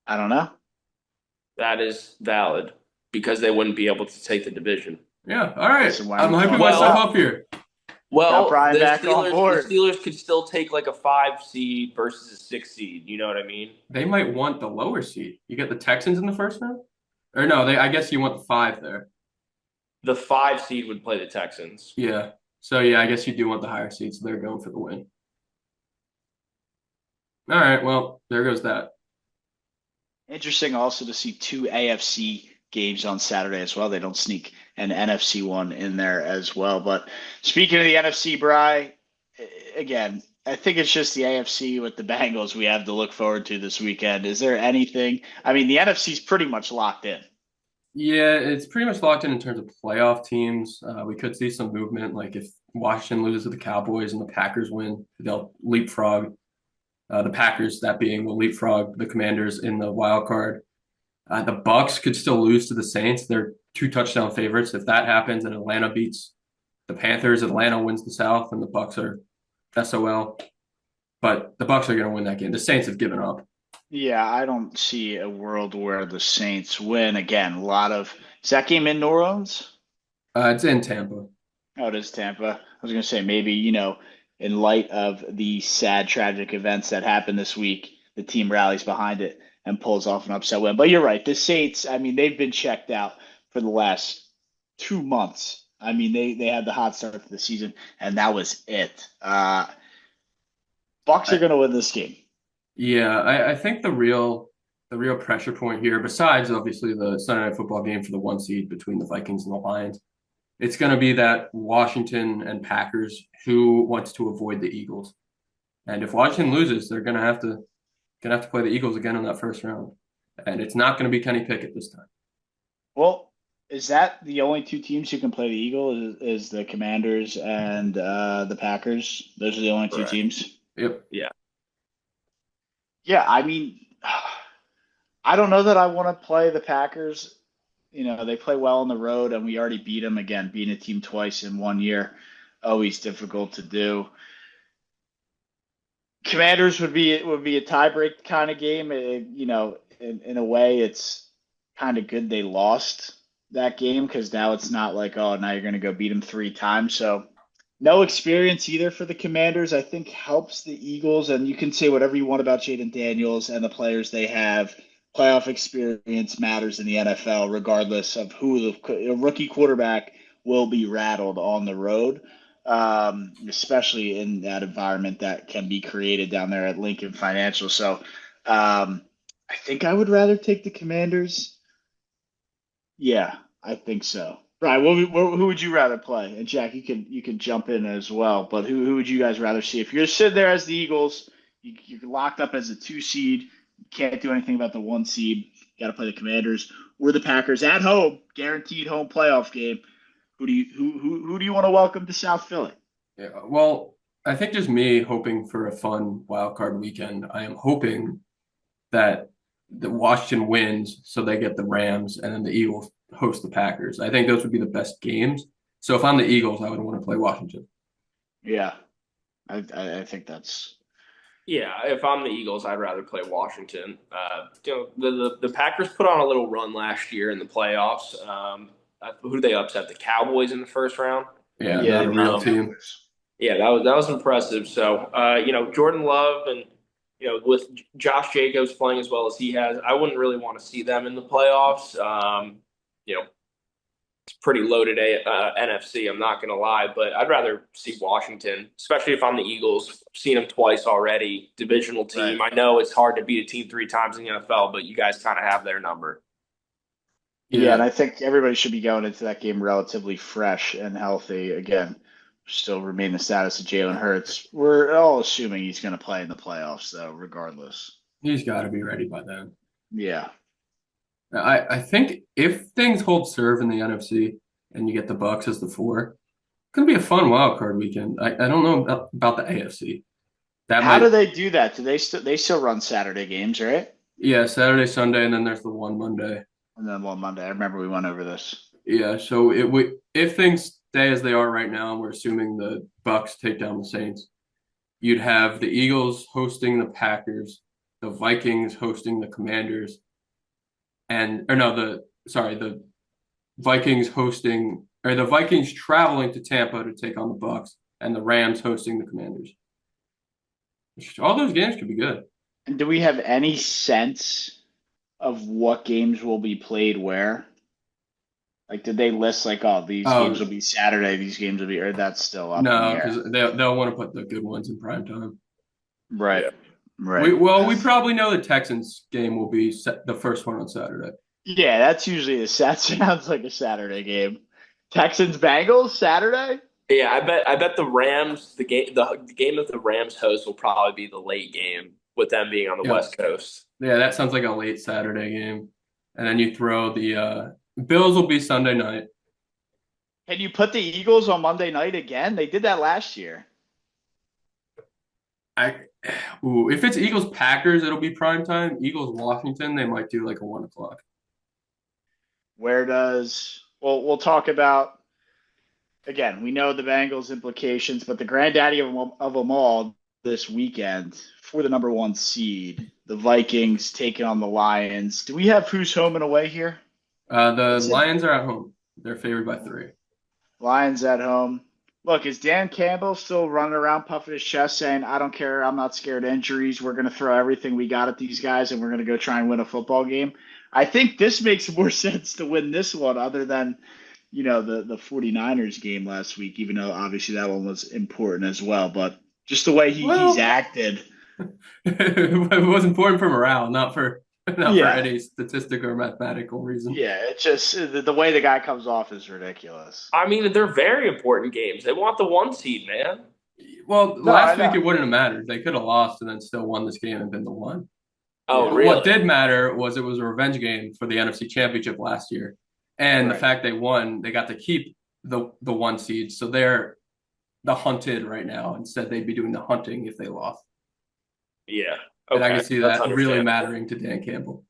I don't know. That is valid because they wouldn't be able to take the division. Yeah, all right. Listen, why are I'm you hyping calling this myself Well, out? up here. Got well, Brian back on The board. Steelers could still take like a 5 seed versus a 6 seed. You know what I mean? They might want the lower seed. You get the Texans in the first round? Or no, I guess you want the 5 there. The 5 seed would play the Texans. Yeah. So yeah, I guess you do want the higher seed, so they're going for the win. All right, well, there goes that. Interesting also to see two AFC games on Saturday as well. They don't sneak an NFC one in there as well. But speaking of the NFC, Bry, again, I think it's just the AFC with the Bengals we have to look forward to this weekend. Is there anything? I mean, the NFC is pretty much locked in. Yeah, it's pretty much locked in terms of playoff teams. We could see some movement, like if Washington loses to the Cowboys and the Packers win, they'll leapfrog the Packers. That being will leapfrog the Commanders in the wild card. The Bucks could still lose to the Saints. They're 2 touchdown favorites. If that happens and Atlanta beats the Panthers, Atlanta wins the South, and the Bucks are SOL. But the Bucks are going to win that game. The Saints have given up. Yeah, I don't see a world where the Saints win. Again, a lot of is that game in New Orleans? It's in Tampa. Oh, it is Tampa. I was going to say maybe, in light of the sad, tragic events that happened this week, the team rallies behind it and pulls off an upset win. But you're right. The Saints, I mean, they've been checked out for the last 2 months. I mean, they had the hot start to the season, and that was it. Bucks are going to win this game. Yeah, I think the real pressure point here, besides obviously the Sunday Night Football game for the 1 seed between the Vikings and the Lions, it's going to be that Washington and Packers who wants to avoid the Eagles. And if Washington loses, they're gonna have to play the Eagles again in that first round. And it's not going to be Kenny Pickett this time. Well, is that the only two teams who can play the Eagle? Is the Commanders and the Packers? Those are the only two Correct. teams. Yep. Yeah. Yeah, I mean, I don't know that I want to play the Packers. They play well on the road, and we already beat them again. Beating a team twice in 1 year, always difficult to do. Commanders would be a tiebreak kind of game. In a way, it's kind of good they lost that game because now it's not like, oh, now you're going to go beat them 3 times. So no experience either for the Commanders. I think helps the Eagles, and you can say whatever you want about Jaden Daniels and the players they have. Playoff experience matters in the NFL, regardless of who a rookie quarterback will be rattled on the road, especially in that environment that can be created down there at Lincoln Financial. So I think I would rather take the Commanders. Yeah, I think so. Right. Who would you rather play? And Jack, you can jump in as well. But who would you guys rather see? If you're sitting there as the Eagles, you're locked up as a 2 seed. You can't do anything about the 1 seed. Got to play the Commanders or the Packers at home, guaranteed home playoff game. Who do you want to welcome to South Philly? Yeah. Well, I think just me hoping for a fun wild card weekend. I am hoping that the Washington wins, so they get the Rams, and then the Eagles host the Packers. I think those would be the best games. So if I'm the Eagles, I would want to play Washington. Yeah, I think that's Yeah, if I'm the Eagles, I'd rather play Washington. The Packers put on a little run last year in the playoffs. Who did they upset? The Cowboys in the first round. Yeah, yeah. not a real team. Yeah, that was impressive. So, Jordan Love and with Josh Jacobs playing as well as he has, I wouldn't really want to see them in the playoffs. It's pretty loaded NFC. I'm not going to lie, but I'd rather see Washington, especially if I'm the Eagles. I've seen them twice already. Divisional team. Right. I know it's hard to beat a team 3 times in the NFL, but you guys kind of have their number. Yeah, and Yeah, I think everybody should be going into that game relatively fresh and healthy. Again, still remain the status of Jalen Hurts. We're all assuming he's going to play in the playoffs, though, regardless. he's got to be ready by then. Yeah. I think if things hold serve in the NFC and you get the Bucks as the 4, it's gonna be a fun wild card weekend. I don't know about the AFC. That How do might, they do that? Do they still run Saturday games, right? yeah, Saturday, Sunday, and then there's the one Monday. And then one Monday. I remember we went over this. Yeah, so it we if things stay as they are right now, and we're assuming the Bucks take down the Saints, you'd have the Eagles hosting the Packers, the Vikings hosting the Commanders, and or no, the Vikings hosting or the Vikings traveling to Tampa to take on the Bucks, and the Rams hosting the Commanders. All those games could be good. And do we have any sense of what games will be played where? Like, did they list like, oh, these games will Oh be Saturday, these games will be, or that's still up in the no, air? because they'll want to put the good ones in prime time. Right. Yeah. Right. We probably know the Texans game will be the first one on Saturday. Yeah, that's usually that sounds like a Saturday game. Texans Bengals Saturday? Yeah, I bet the Rams the game that the Rams host will probably be the late game with them being on the Yeah, West Coast. yeah, that sounds like a late Saturday game. And then you throw the Bills will be Sunday night. Can you put the Eagles on Monday night again? They did that last year. I if it's Eagles Packers, it'll be prime time. Eagles Washington, they might do like a 1 o'clock. Where does well we'll talk about again, we know the Bengals implications, but the granddaddy of them all this weekend for the number one seed, the Vikings taking on the Lions. Do we have who's home and away here? The Is it Lions are at home. They're favored by 3. Lions at home? Look, is Dan Campbell still running around puffing his chest saying, I don't care, I'm not scared of injuries, we're going to throw everything we got at these guys and we're going to go try and win a football game? I think this makes more sense to win this one other than the 49ers game last week, even though obviously that one was important as well. But just the way he's Well, acted. it was important for morale, not for Yeah. any statistic or mathematical reason. Yeah. It's just the way the guy comes off is ridiculous. I mean, they're very important games. They want the 1 seed, man. Well, No, I last week know. it wouldn't have mattered. They could have lost and then still won this game and been the one. Oh, Yeah. What really? did matter was it was a revenge game for the NFC Championship last year. And the Right. fact they won, they got to keep the 1 seed. So they're the hunted right now. Instead, they'd be doing the hunting if they lost. Yeah. And I Okay. can see That's that really understandable. mattering to Dan Campbell.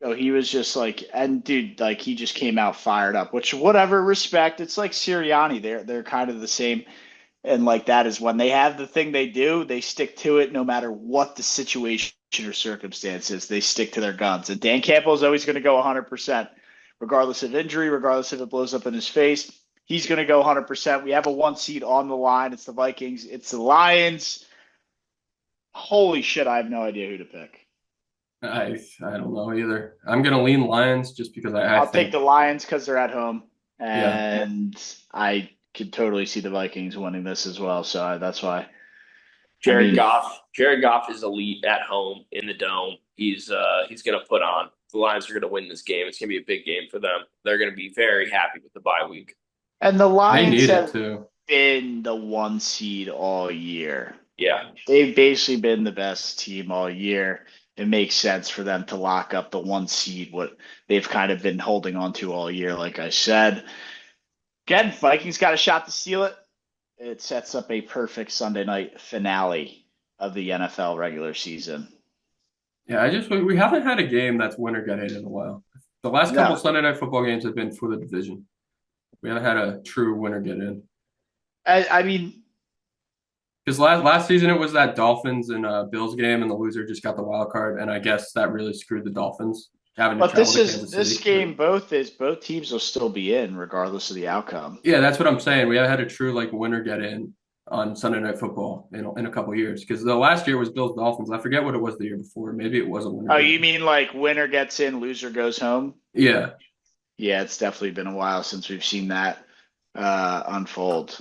So he was just like, and dude, like he just came out fired up, which whatever respect, it's like Sirianni. They're kind of the same. And like that is when they have the thing they do, they stick to it no matter what the situation or circumstances. They stick to their guns. And Dan Campbell is always going to go 100%, regardless of injury, regardless if it blows up in his face. He's going to go 100%. We have a one seed on the line. It's the Vikings. It's the Lions. Holy shit, I have no idea who to pick. I don't know either. I'm gonna lean Lions just because I I'll take think the Lions because they're at home, yeah. and I could totally see the Vikings winning this as well. So that's why. I Jared mean, Goff. Jared Goff is elite at home in the dome. He's gonna put on. The Lions are gonna win this game. It's gonna be a big game for them. They're gonna be very happy with the bye week. and the They Lions need it have too. been the one seed all year. Yeah. They've basically been the best team all year. It makes sense for them to lock up the one seed, what they've kind of been holding on to all year, like I said. Again, Vikings got a shot to steal it. It sets up a perfect Sunday night finale of the NFL regular season. Yeah, we haven't had a game that's winner get in a while. The last couple No, Sunday night football games have been for the division. We haven't had a true winner get in. I mean, Because last season it was that Dolphins and Bills game, and the loser just got the wild card, and I guess that really screwed the Dolphins having to but travel this to is Kansas this City. game. Both teams will still be in regardless of the outcome. Yeah, that's what I'm saying. We haven't had a true like winner get in on Sunday night football in a couple years. Because the last year was Bills Dolphins. I forget what it was the year before. Maybe it was a winner Oh, get you in. mean like winner gets in, loser goes home? Yeah, Yeah, it's definitely been a while since we've seen that unfold.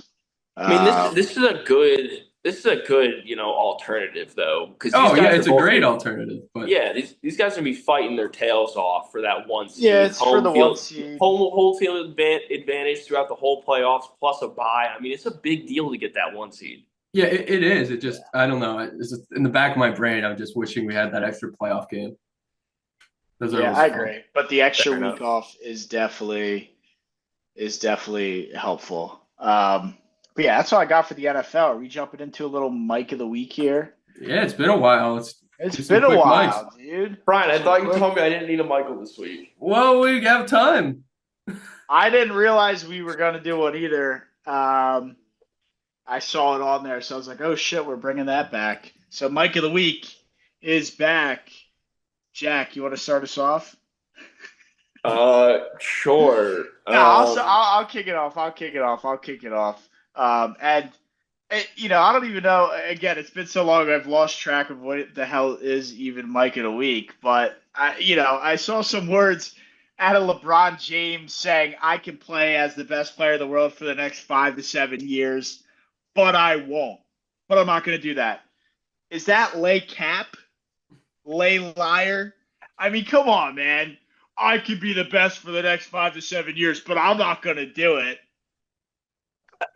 I mean, this Um, this is a good this is a good, alternative though, because these Oh yeah, guys are it's a both great alternative, but yeah, these guys are gonna be fighting their tails off for that one Yeah, seed, it's for the one seed. home field advantage throughout the whole playoffs, plus a bye. I mean, it's a big deal to get that one seed. yeah, it is. It just I don't know. It's just in the back of my brain. I'm just wishing we had that extra playoff game. Those are Yeah, always I fun. agree. But the extra Fair week enough. off is definitely helpful. But yeah, that's all I got for the NFL. Are we jumping into a little Mike of the week here? Yeah, it's been a while. Let's It's do some been a quick mics. while, dude. Brian, I Some thought you quick. told me I didn't need a Michael this week. Well, we have time. I didn't realize we were gonna do one either. I saw it on there, so I was like, "Oh shit, we're bringing that back." So Mike of the week is back. Jack, you want to start us off? Sure. No, I'll kick it off. I'll kick it off. I'll kick it off. And I don't even know. Again, it's been so long, I've lost track of what the hell is even Mike of the week. But I saw some words out of LeBron James saying, "I can play as the best player in the world for the next 5 to 7 years, but I won't. But I'm not going to do that." Is that lay cap? Lay liar? I mean, come on, man. I could be the best for the next 5 to 7 years, but I'm not going to do it.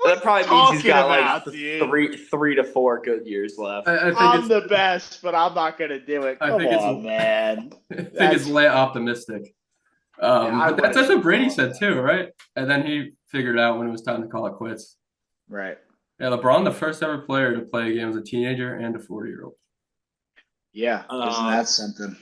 That probably means he's Talking got about, like dude. three to four good years left. I think I'm the best, but I'm not going to do it. I Come think it's on, man. I think it's That's lay optimistic. I But that's wouldn't what Brady call said it too, right? And then he figured out when it was time to call it quits. that. Right. Yeah, LeBron, the first ever player to play a game as a teenager and a 40-year-old. Yeah. Isn't Um, that something?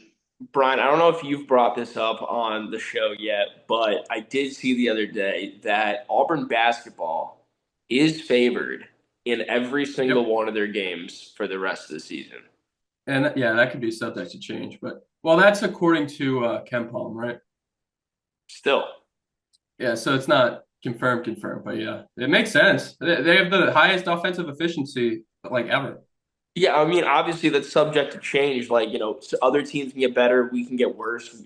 Brian, I don't know if you've brought this up on the show yet, but I did see the other day that Auburn basketball is favored in every single Yep. one of their games for the rest of the season. And yeah, that could be subject to change, but well, that's according to Ken Palm, right? Still. Yeah, so it's not confirmed, but yeah, it makes sense. They have the highest offensive efficiency like ever. Yeah, I mean, obviously that's subject to change. Like, other teams can get better, we can get worse.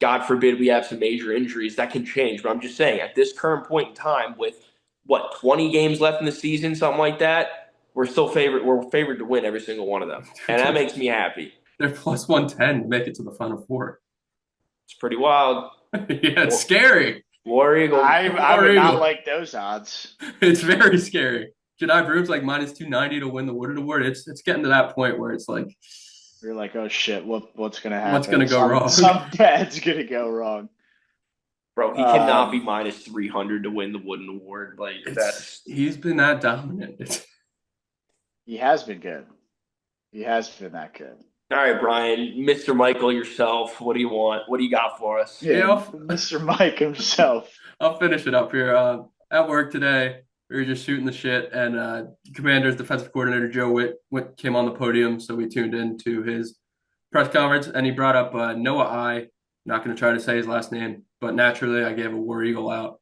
God forbid we have some major injuries, that can change. But I'm just saying, at this current point in time, with 20 games left in the season, something like that, we're favored to win every single one of them. And that makes me happy. They're plus 110 to make it to the Final Four. It's pretty wild. Yeah, it's scary. War Eagle. I War would not Eagle. like those odds. It's very scary. Jedi Bruce like minus 290 to win the Woodard Award. It's getting to that point where it's like, You're like, "Oh shit, what's gonna happen? what's gonna go wrong? Some bad's gonna go wrong." Bro, he cannot be minus 300 to win the Wooden Award. Like, He's been that dominant. He has been good. He has been that good. All right, Brian, Mr. Michael, yourself. What do you want? What do you got for us? Yeah, Mr. Mike himself. I'll finish it up here. At work today, we were just shooting the shit, and Commander's defensive coordinator Joe Witt came on the podium, so we tuned in to his press conference, and he brought up Noah I. Not going to try to say his last name, but naturally, I gave a War Eagle out.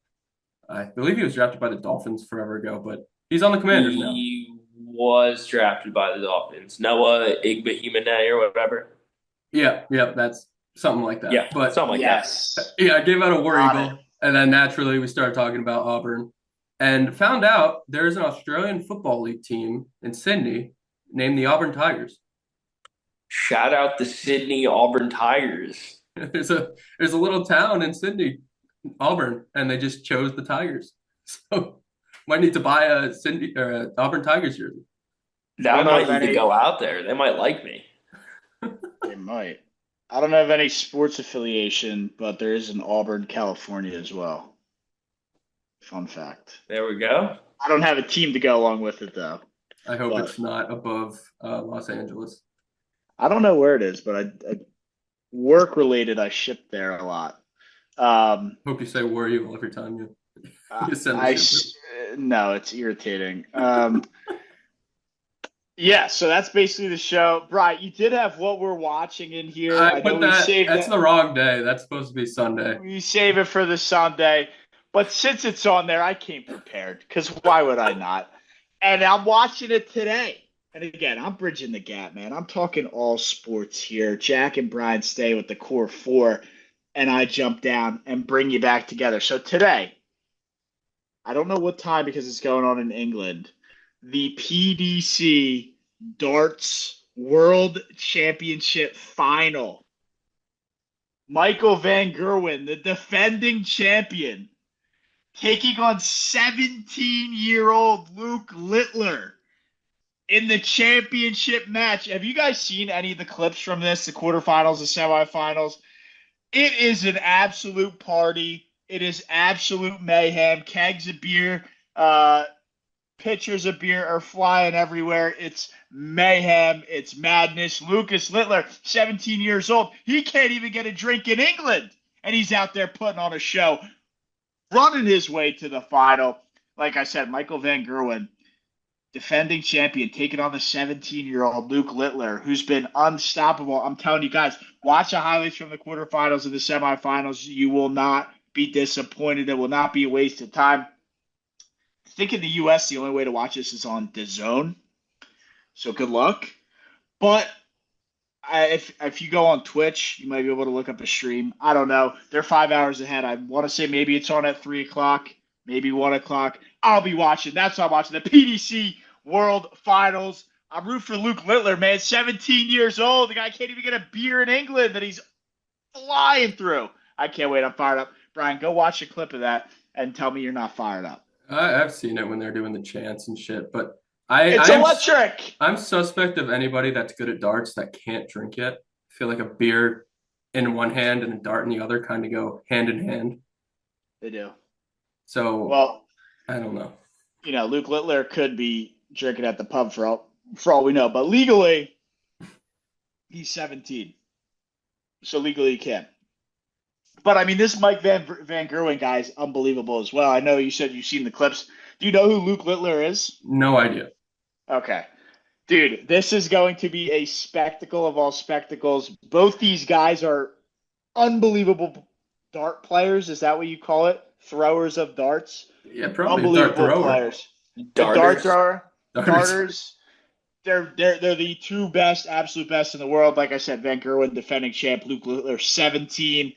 I believe he was drafted by the Dolphins forever ago, but he's on the Commanders now. He was drafted by the Dolphins. Noah Igbehimene or whatever. Yeah, that's something like that. Yeah, but something like Yes. that. Yeah, I gave out a War Got Eagle, it. and then naturally we started talking about Auburn, and found out there's an Australian Football League team in Sydney named the Auburn Tigers. Shout out the Sydney Auburn Tigers. There's a little town in Sydney, Auburn, and they just chose the Tigers. So might need to buy a Sydney or a Auburn Tigers jersey. Now I don't know might if need to any- go out there. They might like me. They might. I don't have any sports affiliation, but there is an Auburn, California as well. Fun fact. There we go. I don't have a team to go along with it though. I hope But- it's not above Los Angeles. I don't know where it is, but I work related. I ship there a lot. Hope you say War Eagle every time you send the ship. No, it's irritating. Yeah, so that's basically the show. Brian, you did have what we're watching in here. I know put that. That's that. the wrong day. That's supposed to be Sunday. We save it for the Sunday. But since it's on there, I came prepared because why would I not? And I'm watching it today. And again, I'm bridging the gap, man. I'm talking all sports here. Jack and Brian stay with the core four, and I jump down and bring you back together. So today, I don't know what time because it's going on in England. the PDC Darts World Championship Final. Michael Van Gerwen, the defending champion, taking on 17-year-old Luke Littler in the championship match. Have you guys seen any of the clips from this, the quarterfinals, the semifinals? It is an absolute party. It is absolute mayhem. Kegs of beer, pitchers of beer are flying everywhere. It's mayhem. It's madness. Lucas Littler, 17 years old. He can't even get a drink in England, and he's out there putting on a show, running his way to the final. Like I said, Michael Van Gerwen, defending champion, taking on the 17-year-old Luke Littler, who's been unstoppable. I'm telling you guys, watch the highlights from the quarterfinals and the semifinals. You will not be disappointed. It will not be a waste of time. I think in the U.S., the only way to watch this is on DAZN. So good luck. But if you go on Twitch, you might be able to look up a stream. I don't know. They're 5 hours ahead. I want to say maybe it's on at 3 o'clock, maybe 1 o'clock. I'll be watching. That's what I'm watching. The PDC World Finals. I'm rooting for Luke Littler, man. 17 years old. The guy can't even get a beer in England that he's flying through. I can't wait. I'm fired up. Brian, go watch a clip of that and tell me you're not fired up. I've seen it when they're doing the chants and shit, but it's electric. I'm suspect of anybody that's good at darts that can't drink yet. I feel like a beer in one hand and a dart in the other kind of go hand in hand. They do. So, well, I don't know. You know, Luke Littler could be drinking at the pub for all we know, but legally, he's 17. So legally he can. But, I mean, this Mike Van Gerwen guy is unbelievable as well. I know you said you've seen the clips. Do you know who Luke Littler is? No idea. Okay. Dude, this is going to be a spectacle of all spectacles. Both these guys are unbelievable dart players. Is that what you call it? Throwers of darts? Yeah, probably. Unbelievable players. Dart thrower. Darters. They're the two best, absolute best in the world. Like I said, Van Gerwen, defending champ. Luke Littler, 17.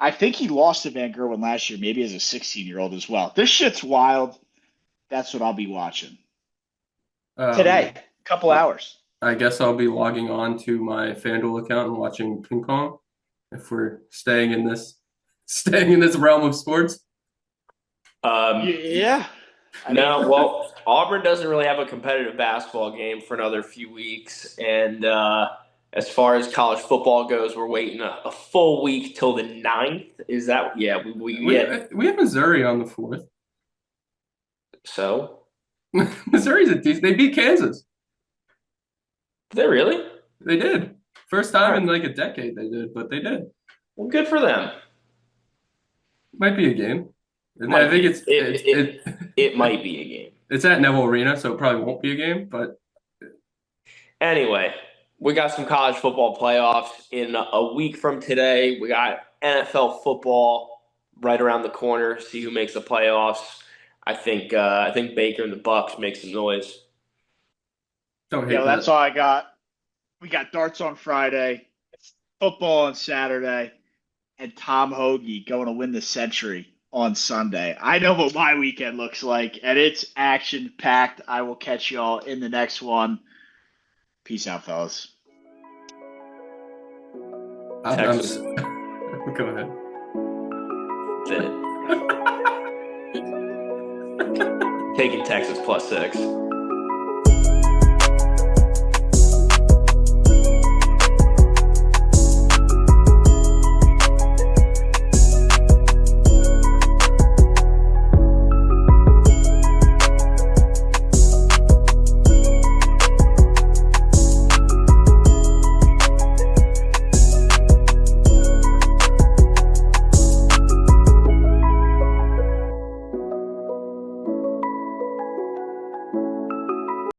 I think he lost to Van Gerwen last year, maybe as a 16-year-old as well. This shit's wild. That's what I'll be watching. Today, couple hours. I guess I'll be logging on to my FanDuel account and watching ping pong if we're staying in this realm of sports. Yeah. No, well, Auburn doesn't really have a competitive basketball game for another few weeks, and as far as college football goes, we're waiting a full week till the 9th. Is that? Yeah, we have Missouri on the 4th. So Missouri's a decent. They beat Kansas. Did they really? They did. First time in like a decade they did, but they did. Well, good for them. Might be a game. I think it might be a game. It's at Neville Arena, so it probably won't be a game. But anyway, we got some college football playoffs in a week from today. We got NFL football right around the corner. See who makes the playoffs. I think Baker and the Bucs make some noise. That's all I got. We got darts on Friday, football on Saturday, and Tom Hoagie going to win the Century on Sunday. I know what my weekend looks like, and it's action-packed. I will catch y'all in the next one. Peace out, fellas. Texas. Go ahead. Taking Texas +6.